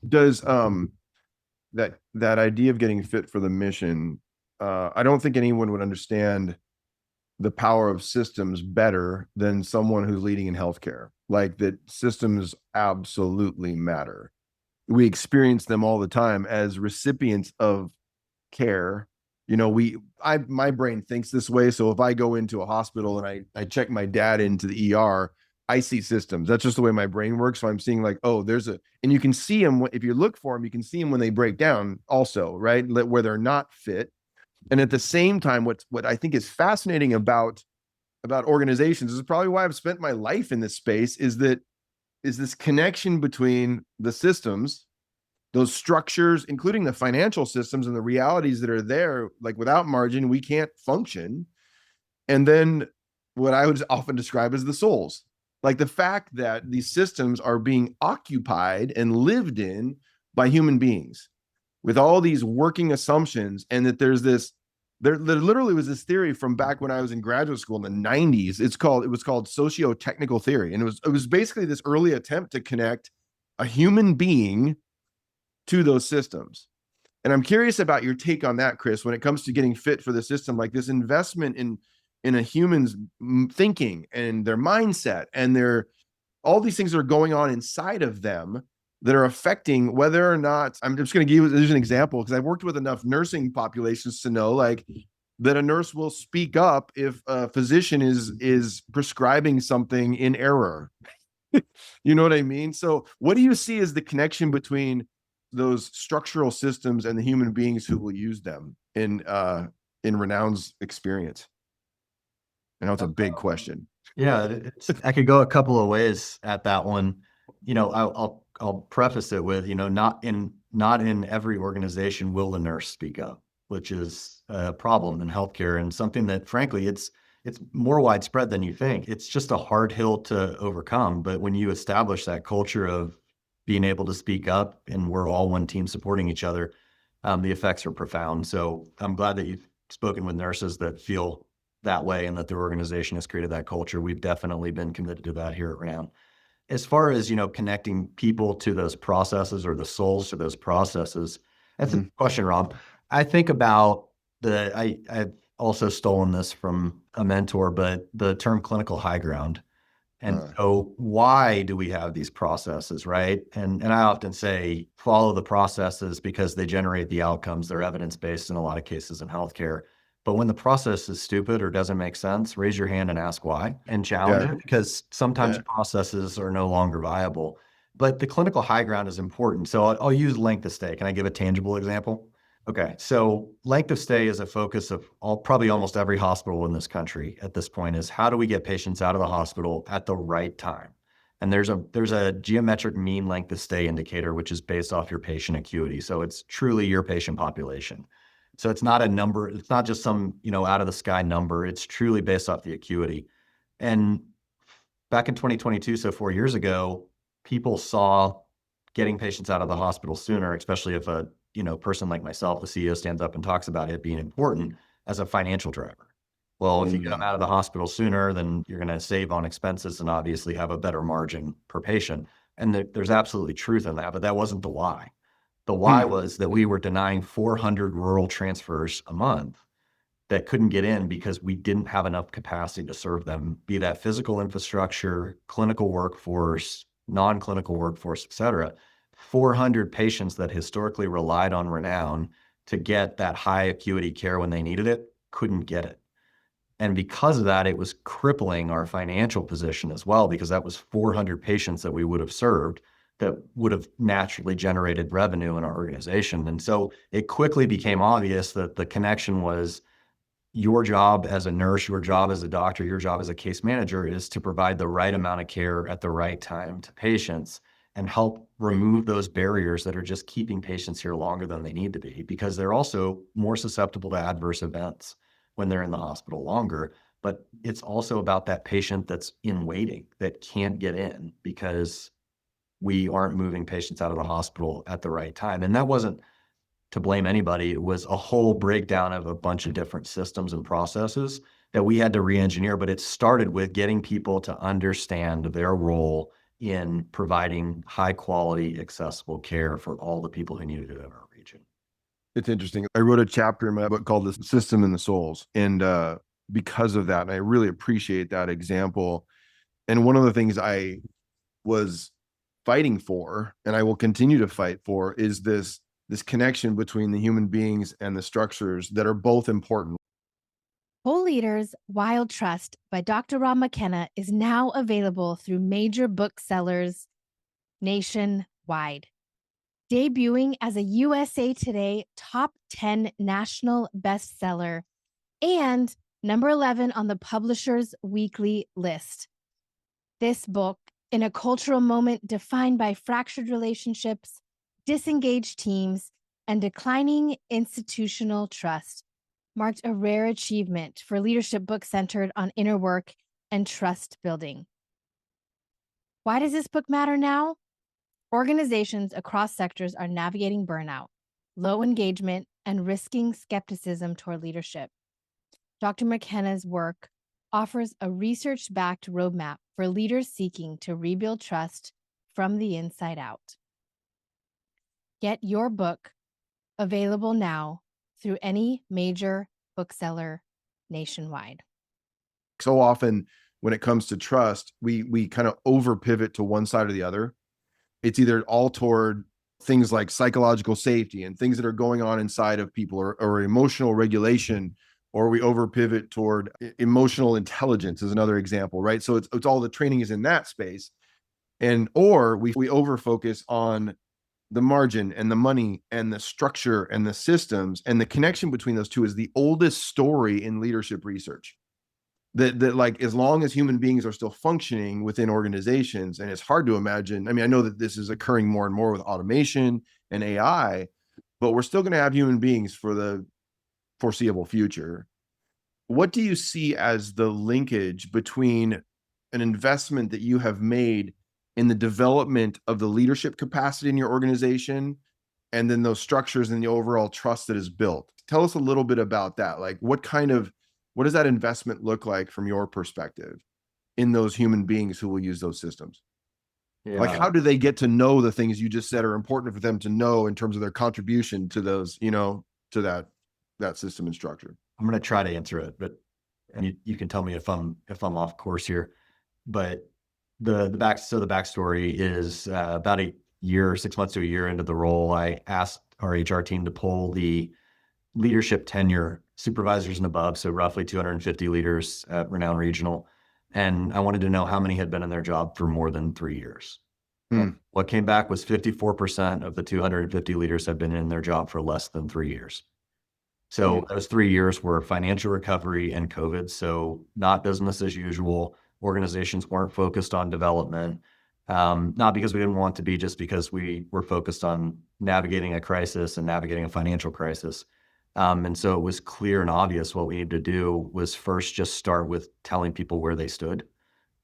Does that idea of getting fit for the mission, I don't think anyone would understand the power of systems better than someone who's leading in healthcare. Like, that systems absolutely matter. We experience them all the time as recipients of care. My brain thinks this way. So if I go into a hospital and I check my dad into the ER, I see systems. That's just the way my brain works. So I'm seeing like, oh, and you can see them. If you look for them, you can see them when they break down also, right? Where they're not fit. And at the same time, what I think is fascinating about organizations, this is probably why I've spent my life in this space, is this connection between the systems, those structures, including the financial systems and the realities that are there. Like, without margin, we can't function. And then what I would often describe as the souls, like the fact that these systems are being occupied and lived in by human beings with all these working assumptions. And that there literally was this theory from back when I was in graduate school in the 90s. It was called socio-technical theory. And it was basically this early attempt to connect a human being to those systems. And I'm curious about your take on that, Chris, when it comes to getting fit for the system, like this investment in a human's thinking and their mindset and all these things that are going on inside of them that are affecting whether or not, I'm just going to give you an example, because I've worked with enough nursing populations to know, like, that a nurse will speak up if a physician is prescribing something in error. You know what I mean? So what do you see as the connection between those structural systems and the human beings who will use them in Renown's experience? I know it's a big question. Yeah, I could go a couple of ways at that one. I'll preface it with, not in every organization will the nurse speak up, which is a problem in healthcare, and something that, frankly, it's more widespread than you think. It's just a hard hill to overcome. But when you establish that culture of being able to speak up and we're all one team supporting each other, the effects are profound. So I'm glad that you've spoken with nurses that feel that way and that their organization has created that culture. We've definitely been committed to that here at Renown. As far as, connecting people to those processes or the souls to those processes, that's a question, Rob. I think about I've also stolen this from a mentor, but the term clinical high ground. And so why do we have these processes, right? And I often say, follow the processes because they generate the outcomes. They're evidence-based in a lot of cases in healthcare. But when the process is stupid or doesn't make sense, raise your hand and ask why and challenge it, because sometimes processes are no longer viable. But the clinical high ground is important. So I'll use length of stay. Can I give a tangible example? Okay, so length of stay is a focus of probably almost every hospital in this country at this point, is how do we get patients out of the hospital at the right time? And there's a geometric mean length of stay indicator, which is based off your patient acuity. So it's truly your patient population. So it's not a number, it's not just some, out of the sky number. It's truly based off the acuity. And back in 2022, so 4 years ago, people saw getting patients out of the hospital sooner, especially if a person like myself, the CEO, stands up and talks about it being important, as a financial driver. Well, if you get them out of the hospital sooner, then you're going to save on expenses and obviously have a better margin per patient. And there's absolutely truth in that, but that wasn't the why. The why was that we were denying 400 rural transfers a month that couldn't get in because we didn't have enough capacity to serve them, be that physical infrastructure, clinical workforce, non-clinical workforce, et cetera. 400 patients that historically relied on Renown to get that high acuity care when they needed it couldn't get it. And because of that, it was crippling our financial position as well, because that was 400 patients that we would have served that would have naturally generated revenue in our organization. And so it quickly became obvious that the connection was your job as a nurse, your job as a doctor, your job as a case manager is to provide the right amount of care at the right time to patients and help remove those barriers that are just keeping patients here longer than they need to be, because they're also more susceptible to adverse events when they're in the hospital longer. But it's also about that patient that's in waiting that can't get in because we aren't moving patients out of the hospital at the right time. And that wasn't to blame anybody. It was a whole breakdown of a bunch of different systems and processes that we had to re-engineer. But it started with getting people to understand their role in providing high quality, accessible care for all the people who needed it in our region. It's interesting. I wrote a chapter in my book called The System and the Souls. And because of that, and I really appreciate that example. And one of the things I was fighting for, and I will continue to fight for, is this connection between the human beings and the structures that are both important. Whole Leaders Wild Trust by Dr. Rob McKenna is now available through major booksellers nationwide. Debuting as a USA Today top 10 national bestseller and number 11 on the Publishers Weekly list. This book, in a cultural moment defined by fractured relationships, disengaged teams, and declining institutional trust, marked a rare achievement for leadership book centered on inner work and trust building. Why does this book matter now? Organizations across sectors are navigating burnout, low engagement, and risking skepticism toward leadership. Dr. McKenna's work offers a research-backed roadmap for leaders seeking to rebuild trust from the inside out. Get your book available now through any major bookseller nationwide. So often when it comes to trust, we kind of over pivot to one side or the other. It's either all toward things like psychological safety and things that are going on inside of people, or emotional regulation, or we over pivot toward emotional intelligence is another example, right? So it's all the training is in that space. Or we over focus on the margin and the money and the structure and the systems and the connection between those two is the oldest story in leadership research. That like as long as human beings are still functioning within organizations, and it's hard to imagine. I mean, I know that this is occurring more and more with automation and AI, but we're still going to have human beings for the foreseeable future. What do you see as the linkage between an investment that you have made in the development of the leadership capacity in your organization and then those structures and the overall trust that is built? Tell us a little bit about that. Like what does that investment look like from your perspective in those human beings who will use those systems? Like how do they get to know the things you just said are important for them to know in terms of their contribution to those, to that system and structure? I'm going to try to answer it, but and you can tell me if I'm off course here. But the backstory is about a year, 6 months to a year into the role, I asked our HR team to pull the leadership tenure, supervisors and above, so roughly 250 leaders at Renown Regional, and I wanted to know how many had been in their job for more than 3 years. And what came back was 54% of the 250 leaders had been in their job for less than 3 years. So those 3 years were financial recovery and COVID. So not business as usual. Organizations weren't focused on development, not because we didn't want to be, just because we were focused on navigating a crisis and navigating a financial crisis. And so it was clear and obvious what we needed to do was first just start with telling people where they stood,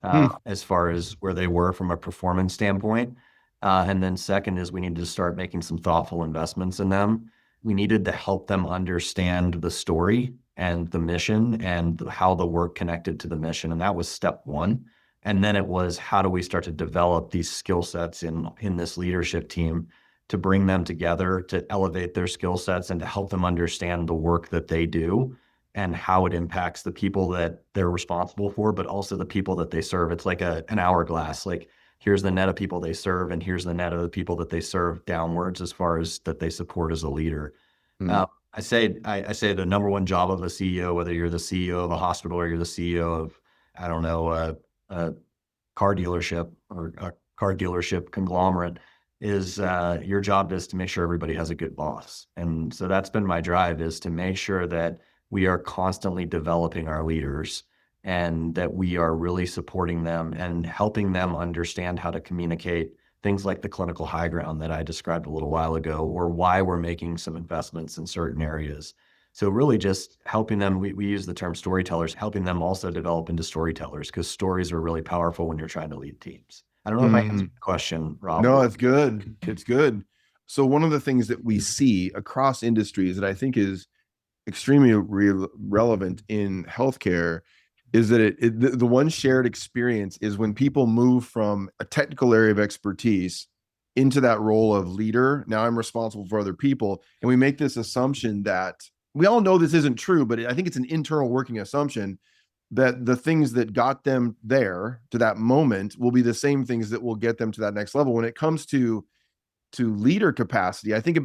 as far as where they were from a performance standpoint. And then second is we needed to start making some thoughtful investments in them. We needed to help them understand the story and the mission and how the work connected to the mission. And that was step one. And then it was, how do we start to develop these skill sets in this leadership team to bring them together, to elevate their skill sets and to help them understand the work that they do and how it impacts the people that they're responsible for, but also the people that they serve. It's like an hourglass. Like, here's the net of people they serve, and here's the net of the people that they serve downwards as far as that they support as a leader. I say the number one job of a CEO, whether you're the CEO of a hospital or you're the CEO of, I don't know, a car dealership or a car dealership conglomerate, is your job is to make sure everybody has a good boss. And so that's been my drive, is to make sure that we are constantly developing our leaders and that we are really supporting them and helping them understand how to communicate things like the clinical high ground that I described a little while ago, or why we're making some investments in certain areas. So really just helping them, we use the term storytellers, helping them also develop into storytellers, because stories are really powerful when you're trying to lead teams. I don't know if I answered the question, Rob. No, it's good. It's good. So one of the things that we see across industries that I think is extremely relevant in healthcare is that the one shared experience is when people move from a technical area of expertise into that role of leader. Now I'm responsible for other people. And we make this assumption that we all know this isn't true, but I think it's an internal working assumption that the things that got them there to that moment will be the same things that will get them to that next level. When it comes to leader capacity, I think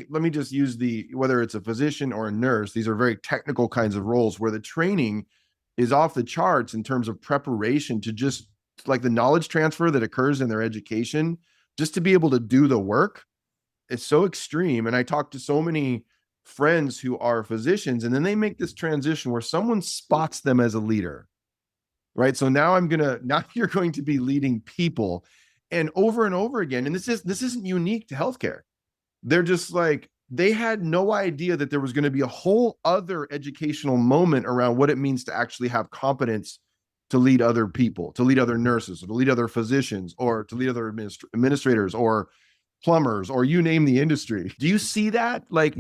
let me just use whether it's a physician or a nurse, these are very technical kinds of roles where the training is off the charts in terms of preparation to just like the knowledge transfer that occurs in their education, just to be able to do the work. It's so extreme. And I talk to so many friends who are physicians, and then they make this transition where someone spots them as a leader, right? So now you're going to be leading people, and over again. And this isn't unique to healthcare. They're just like, they had no idea that there was going to be a whole other educational moment around what it means to actually have competence to lead other people, to lead other nurses, or to lead other physicians, or to lead other administrators or plumbers, or you name the industry. Do you see that like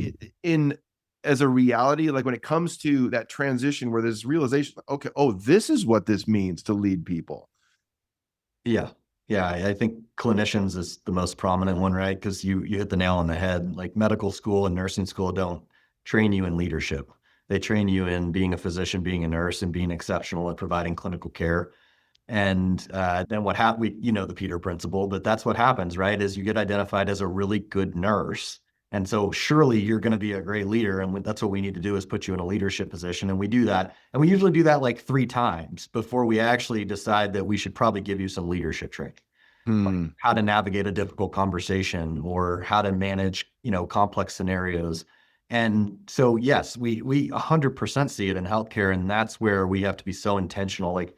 as a reality, like when it comes to that transition where there's realization, okay, oh, this is what this means to lead people? Yeah. I think clinicians is the most prominent one, right? Because you hit the nail on the head. Like, medical school and nursing school don't train you in leadership. They train you in being a physician, being a nurse, and being exceptional at providing clinical care. And then what happens, the Peter principle, but that's what happens, right? Is you get identified as a really good nurse. And so surely you're going to be a great leader. And that's what we need to do, is put you in a leadership position. And we do that. And we usually do that like 3 times before we actually decide that we should probably give you some leadership training. Hmm. how to navigate a difficult conversation or how to manage, complex scenarios. And so, yes, we 100% see it in healthcare, and that's where we have to be so intentional. Like,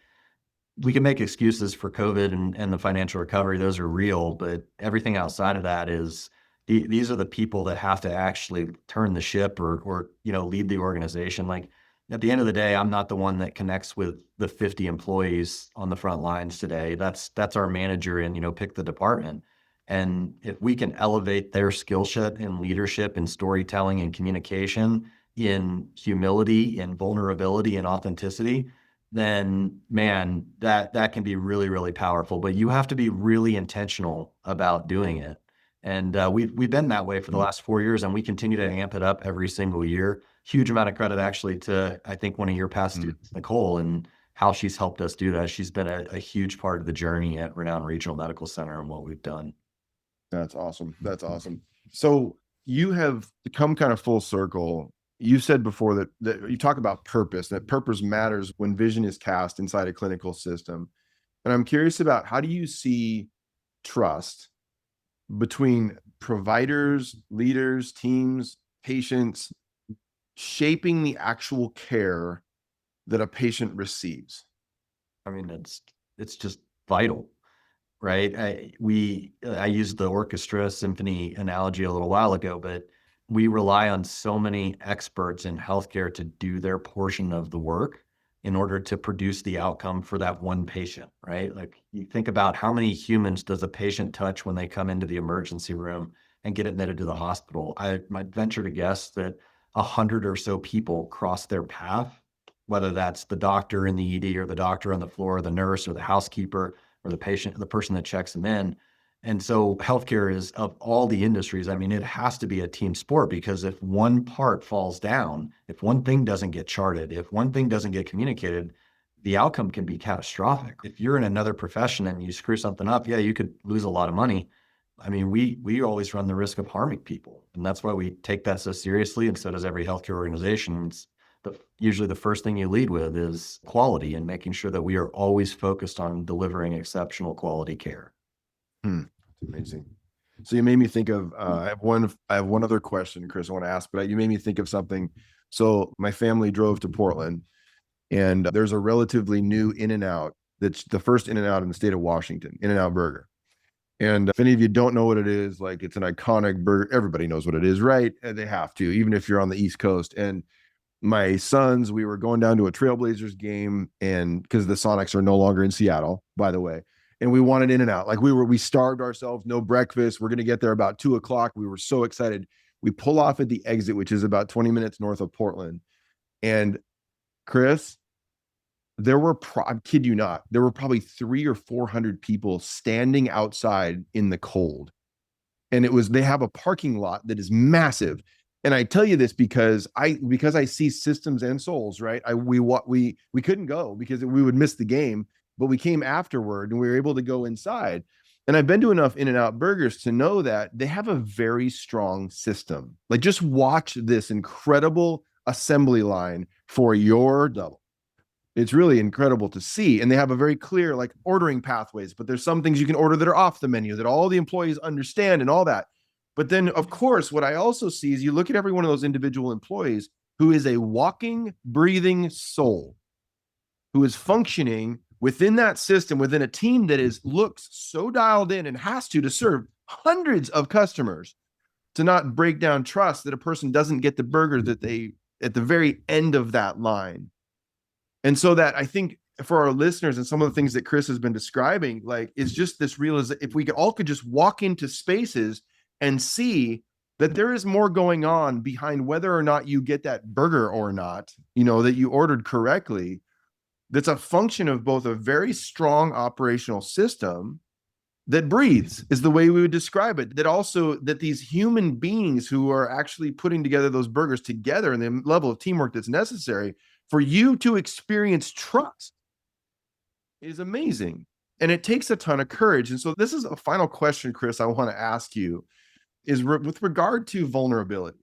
we can make excuses for COVID and the financial recovery; those are real. But everything outside of that is these are the people that have to actually turn the ship or lead the organization. Like, at the end of the day, I'm not the one that connects with the 50 employees on the front lines today. That's our manager and pick the department. And if we can elevate their skill set in leadership and storytelling and communication, in humility and vulnerability and authenticity, then man, that can be really, really powerful. But you have to be really intentional about doing it. And we've been that way for the last 4 years, and we continue to amp it up every single year. Huge amount of credit actually to, I think, one of your past students, Nicole, and how she's helped us do that. She's been a huge part of the journey at Renown Regional Medical Center and what we've done. That's awesome. That's awesome. So you have come kind of full circle. You said before that you talk about purpose, that purpose matters when vision is cast inside a clinical system. And I'm curious about, how do you see trust between providers, leaders, teams, patients, shaping the actual care that a patient receives? I mean, it's just vital. Right? I used the orchestra symphony analogy a little while ago, but we rely on so many experts in healthcare to do their portion of the work in order to produce the outcome for that one patient, right? Like, you think about how many humans does a patient touch when they come into the emergency room and get admitted to the hospital. I might venture to guess that 100 or so people cross their path, whether that's the doctor in the ED or the doctor on the floor, or the nurse or the housekeeper or the person that checks them in. And so healthcare is, of all the industries, I mean, it has to be a team sport, because if one part falls down, if one thing doesn't get charted, if one thing doesn't get communicated, the outcome can be catastrophic. If you're in another profession and you screw something up, yeah, you could lose a lot of money. I mean, we always run the risk of harming people. And that's why we take that so seriously. And so does every healthcare organization. Usually the first thing you lead with is quality and making sure that we are always focused on delivering exceptional quality care. That's amazing. So you made me think of, I have one other question, Chris, I want to ask, but you made me think of something. So my family drove to Portland, and there's a relatively new In-N-Out that's the first In-N-Out in the state of Washington, In-N-Out Burger. And if any of you don't know what it is, like, it's an iconic burger. Everybody knows what it is, right? And they have to, even if you're on the East Coast. And my sons, we were going down to a Trailblazers game, and because the Sonics are no longer in Seattle, by the way, and we wanted In-N-Out. Like, we starved ourselves, no breakfast. We're going to get there about 2:00. We were so excited. We pull off at the exit, which is about 20 minutes north of Portland. And Chris, I kid you not, there were probably 300 or 400 people standing outside in the cold. And they have a parking lot that is massive. And I tell you this because I see systems and souls, right? We couldn't go because we would miss the game, but we came afterward and we were able to go inside. And I've been to enough In-N-Out burgers to know that they have a very strong system. Like, just watch this incredible assembly line for your double. It's really incredible to see. And they have a very clear, like, ordering pathways, but there's some things you can order that are off the menu that all the employees understand and all that. But then, of course, what I also see is you look at every one of those individual employees who is a walking, breathing soul, who is functioning within that system, within a team that looks so dialed in and has to serve hundreds of customers, to not break down trust that a person doesn't get the burger that they at the very end of that line. And so that, I think, for our listeners and some of the things that Chris has been describing, like, is just this realization, if we could just walk into spaces and see that there is more going on behind whether or not you get that burger or not, that you ordered correctly, that's a function of both a very strong operational system that breathes, is the way we would describe it, that these human beings who are actually putting together those burgers together, and the level of teamwork that's necessary for you to experience trust, is amazing. And it takes a ton of courage. And so this is a final question, Chris, I want to ask you, is with regard to vulnerability.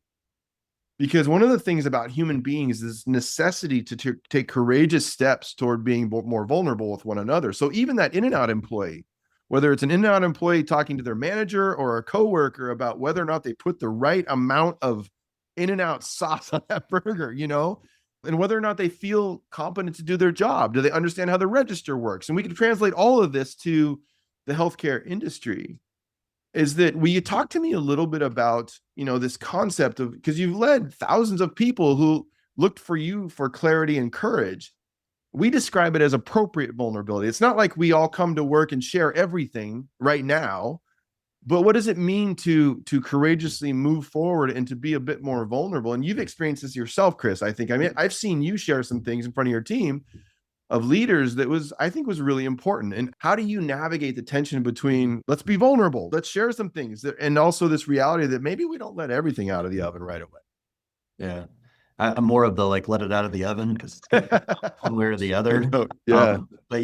Because one of the things about human beings is necessity to take courageous steps toward being more vulnerable with one another. So even that In-N-Out employee whether it's an in-and-out employee talking to their manager or a coworker about whether or not they put the right amount of in-and-out sauce on that burger, and whether or not they feel competent to do their job. Do they understand how the register works? And we can translate all of this to the healthcare industry. Is that, will you talk to me a little bit about, this concept of, because you've led thousands of people who looked for you for clarity and courage. We describe it as appropriate vulnerability. It's not like we all come to work and share everything right now, but what does it mean to courageously move forward and to be a bit more vulnerable? And you've experienced this yourself, Chris. I mean, I've seen you share some things in front of your team of leaders that I think was really important. And how do you navigate the tension between, let's be vulnerable, let's share some things, and also this reality that maybe we don't let everything out of the oven right away? Yeah. I'm more of the let it out of the oven because one way or the other. Yeah. But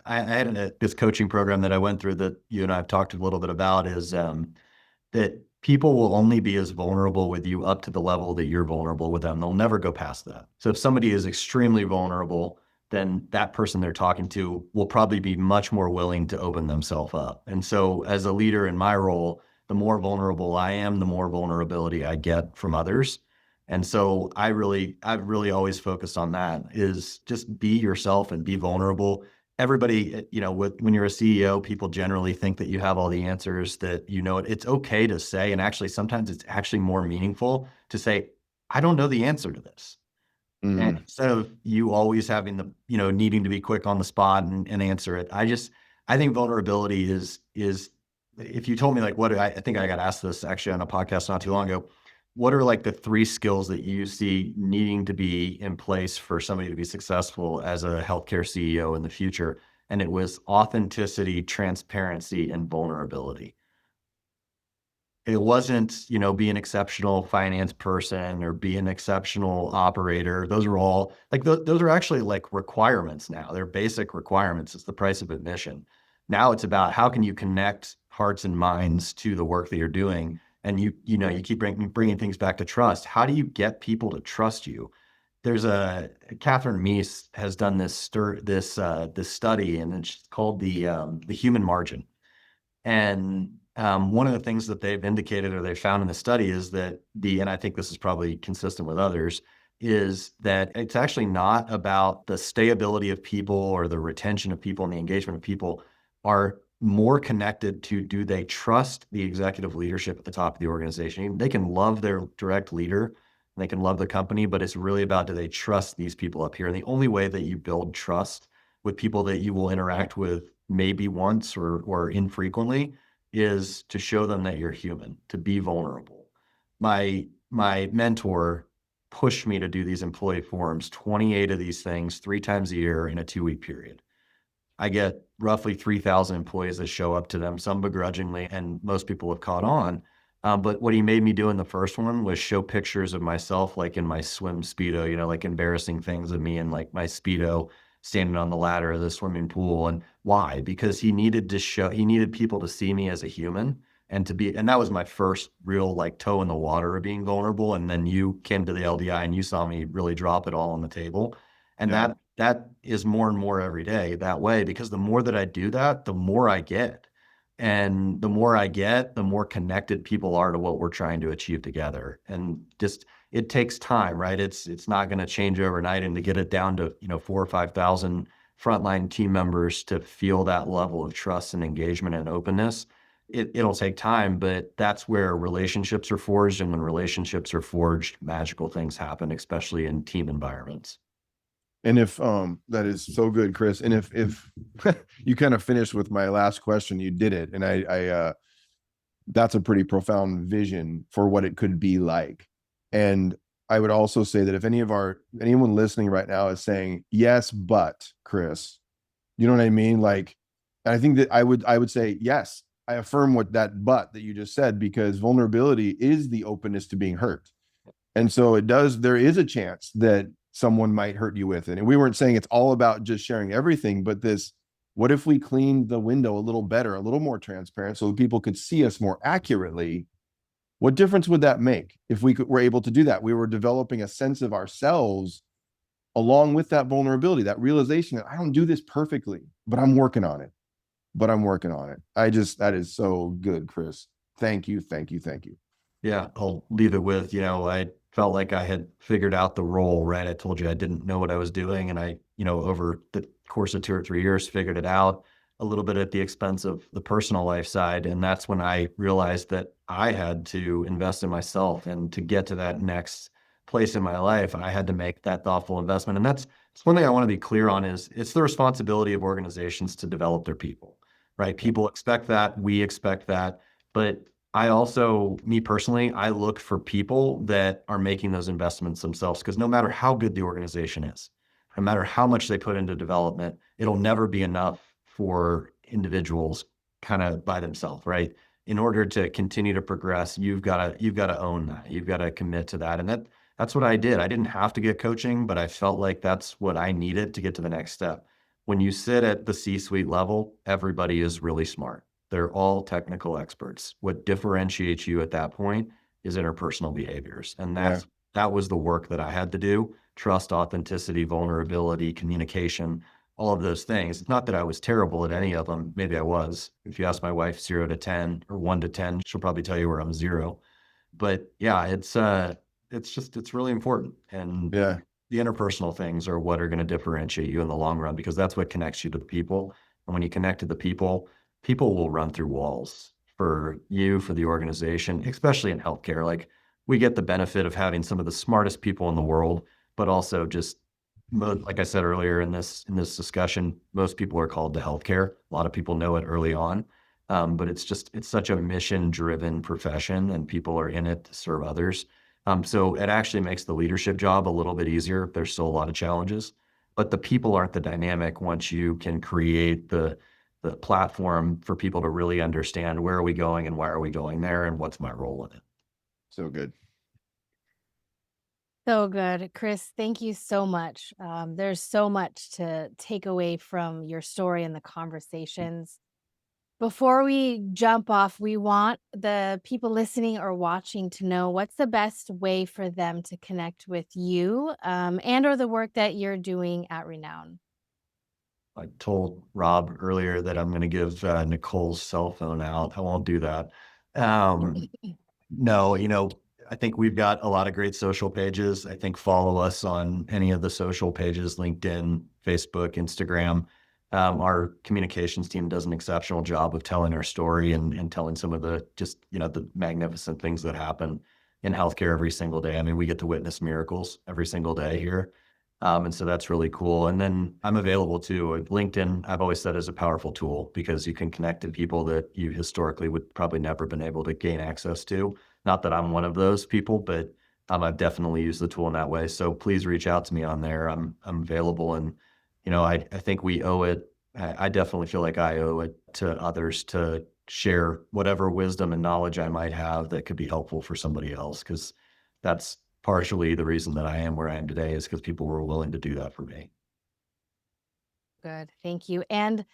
I had this coaching program that I went through that you and I have talked a little bit about is that people will only be as vulnerable with you up to the level that you're vulnerable with them. They'll never go past that. So if somebody is extremely vulnerable, then that person they're talking to will probably be much more willing to open themselves up. And so as a leader in my role, the more vulnerable I am, the more vulnerability I get from others. And so I've really always focused on that, is just be yourself and be vulnerable. Everybody, when you're a CEO, people generally think that you have all the answers, that it's okay to say, and actually sometimes it's actually more meaningful to say, I don't know the answer to this. And instead of you always having needing to be quick on the spot and answer it. I think vulnerability is, if you told me I think I got asked this actually on a podcast not too long ago, what are the 3 skills that you see needing to be in place for somebody to be successful as a healthcare CEO in the future? And it was authenticity, transparency, and vulnerability. It wasn't, be an exceptional finance person or be an exceptional operator. Those are all those are actually requirements now. They're basic requirements. It's the price of admission. Now it's about how can you connect hearts and minds to the work that you're doing. And you keep bringing things back to trust. How do you get people to trust you? There's Catherine Meese has done this study, and it's called the human margin. And one of the things that they've indicated or they found in the study is that and I think this is probably consistent with others, is that it's actually not about the stayability of people or the retention of people and the engagement of people, are more connected to, do they trust the executive leadership at the top of the organization? They can love their direct leader, and they can love the company, but it's really about, do they trust these people up here? And the only way that you build trust with people that you will interact with maybe once or infrequently is to show them that you're human, to be vulnerable. My mentor pushed me to do these employee forums, 28 of these things, 3 times a year in a 2-week period. I get roughly 3,000 employees that show up to them, some begrudgingly, and most people have caught on. But what he made me do in the first one was show pictures of myself, in my swim Speedo, embarrassing things of me in my Speedo standing on the ladder of the swimming pool. And why? Because he needed people to see me as a human and that was my first real toe in the water of being vulnerable. And then you came to the LDI and you saw me really drop it all on the table. And Yeah. that is more and more every day that way, because the more that I do that, the more I get. And the more I get, the more connected people are to what we're trying to achieve together. And just, it takes time, right? It's not going to change overnight, and to get it down to, 4,000 or 5,000 frontline team members to feel that level of trust and engagement and openness, it'll take time, but that's where relationships are forged. And when relationships are forged, magical things happen, especially in team environments. And if that is so good, Chris. And if you kind of finished with my last question, you did it. And I that's a pretty profound vision for what it could be like. And I would also say that if anyone listening right now is saying, yes, but Chris, you know what I mean? I think that I would say, yes, I affirm what that you just said, because vulnerability is the openness to being hurt. And so there is a chance that someone might hurt you with it. And we weren't saying it's all about just sharing everything, but what if we cleaned the window a little better, a little more transparent, so people could see us more accurately? What difference would that make if were able to do that? We were developing a sense of ourselves along with that vulnerability, that realization that I don't do this perfectly, but I'm working on it. but I'm working on it. That is so good, Chris. Thank you. Thank you. Thank you. Yeah, I'll leave it with, I felt like I had figured out the role, right? I told you I didn't know what I was doing. And I, over the course of 2 or 3 years, figured it out a little bit at the expense of the personal life side. And that's when I realized that I had to invest in myself. And to get to that next place in my life, I had to make that thoughtful investment. And it's one thing I want to be clear on is it's the responsibility of organizations to develop their people, right? People expect that. We expect that. But I also, me personally, I look for people that are making those investments themselves, because no matter how good the organization is, no matter how much they put into development, it'll never be enough for individuals kind of by themselves, right? In order to continue to progress, you've got to own that. You've got to commit to that. And that's what I did. I didn't have to get coaching, but I felt like that's what I needed to get to the next step. When you sit at the C-suite level, everybody is really smart. They're all technical experts. What differentiates you at that point is interpersonal behaviors. And that was the work that I had to do. Trust, authenticity, vulnerability, communication, all of those things. It's not that I was terrible at any of them. Maybe I was. If you ask my wife 0 to 10 or 1 to 10, she'll probably tell you where I'm 0. But yeah, it's really important. And Yeah. the interpersonal things are what are going to differentiate you in the long run, because that's what connects you to the people. And when you connect to the people, people will run through walls for you, for the organization, especially in healthcare. Like, we get the benefit of having some of the smartest people in the world, but also just, like I said earlier in this discussion, most people are called to healthcare. A lot of people know it early on. But it's such a mission-driven profession, and people are in it to serve others. So it actually makes the leadership job a little bit easier. There's still a lot of challenges, but the people aren't the dynamic once you can create the platform for people to really understand where are we going and why are we going there and what's my role in it. So good. So good. Chris, thank you so much. There's so much to take away from your story and the conversations. Before we jump off, we want the people listening or watching to know what's the best way for them to connect with you and or the work that you're doing at Renown. I told Rob earlier that I'm going to give Nicole's cell phone out. I won't do that. No, I think we've got a lot of great social pages. I think follow us on any of the social pages, LinkedIn, Facebook, Instagram. Our communications team does an exceptional job of telling our story and telling some of the the magnificent things that happen in healthcare every single day. I mean, we get to witness miracles every single day here. And so that's really cool. And then I'm available too. LinkedIn, I've always said, is a powerful tool because you can connect to people that you historically would probably never been able to gain access to. Not that I'm one of those people, but I've definitely used the tool in that way. So please reach out to me on there. I'm available. And, I think we owe it. I definitely feel like I owe it to others to share whatever wisdom and knowledge I might have that could be helpful for somebody else. Because that's partially the reason that I am where I am today, is because people were willing to do that for me. Good. Thank you. And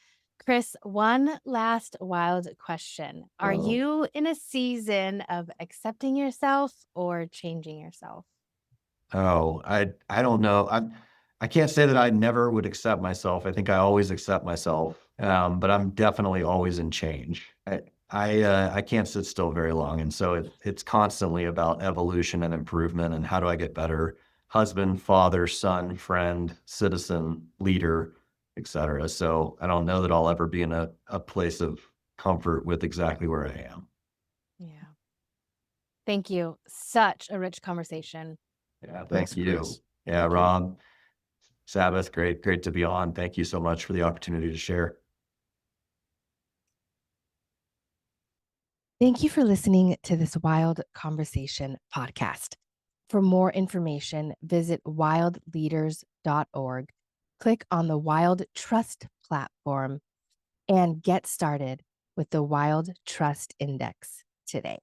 Chris, one last wild question. Are Uh-oh. you in a season of accepting yourself or changing yourself? Oh, I don't know. I can't say that I never would accept myself. I think I always accept myself. But I'm definitely always in change. I can't sit still very long, and so it's constantly about evolution and improvement and how do I get better husband, father, son, friend, citizen, leader, etc. So I don't know that I'll ever be in a place of comfort with exactly where I am. Yeah. Thank you. Such a rich conversation. Yeah, thank Thanks, you. Chris. Yeah, Thank you. Rob, Sabbath, great to be on. Thank you so much for the opportunity to share. Thank you for listening to this Wild Conversation podcast. For more information, visit wildleaders.org, click on the Wild Trust platform, and get started with the Wild Trust Index today.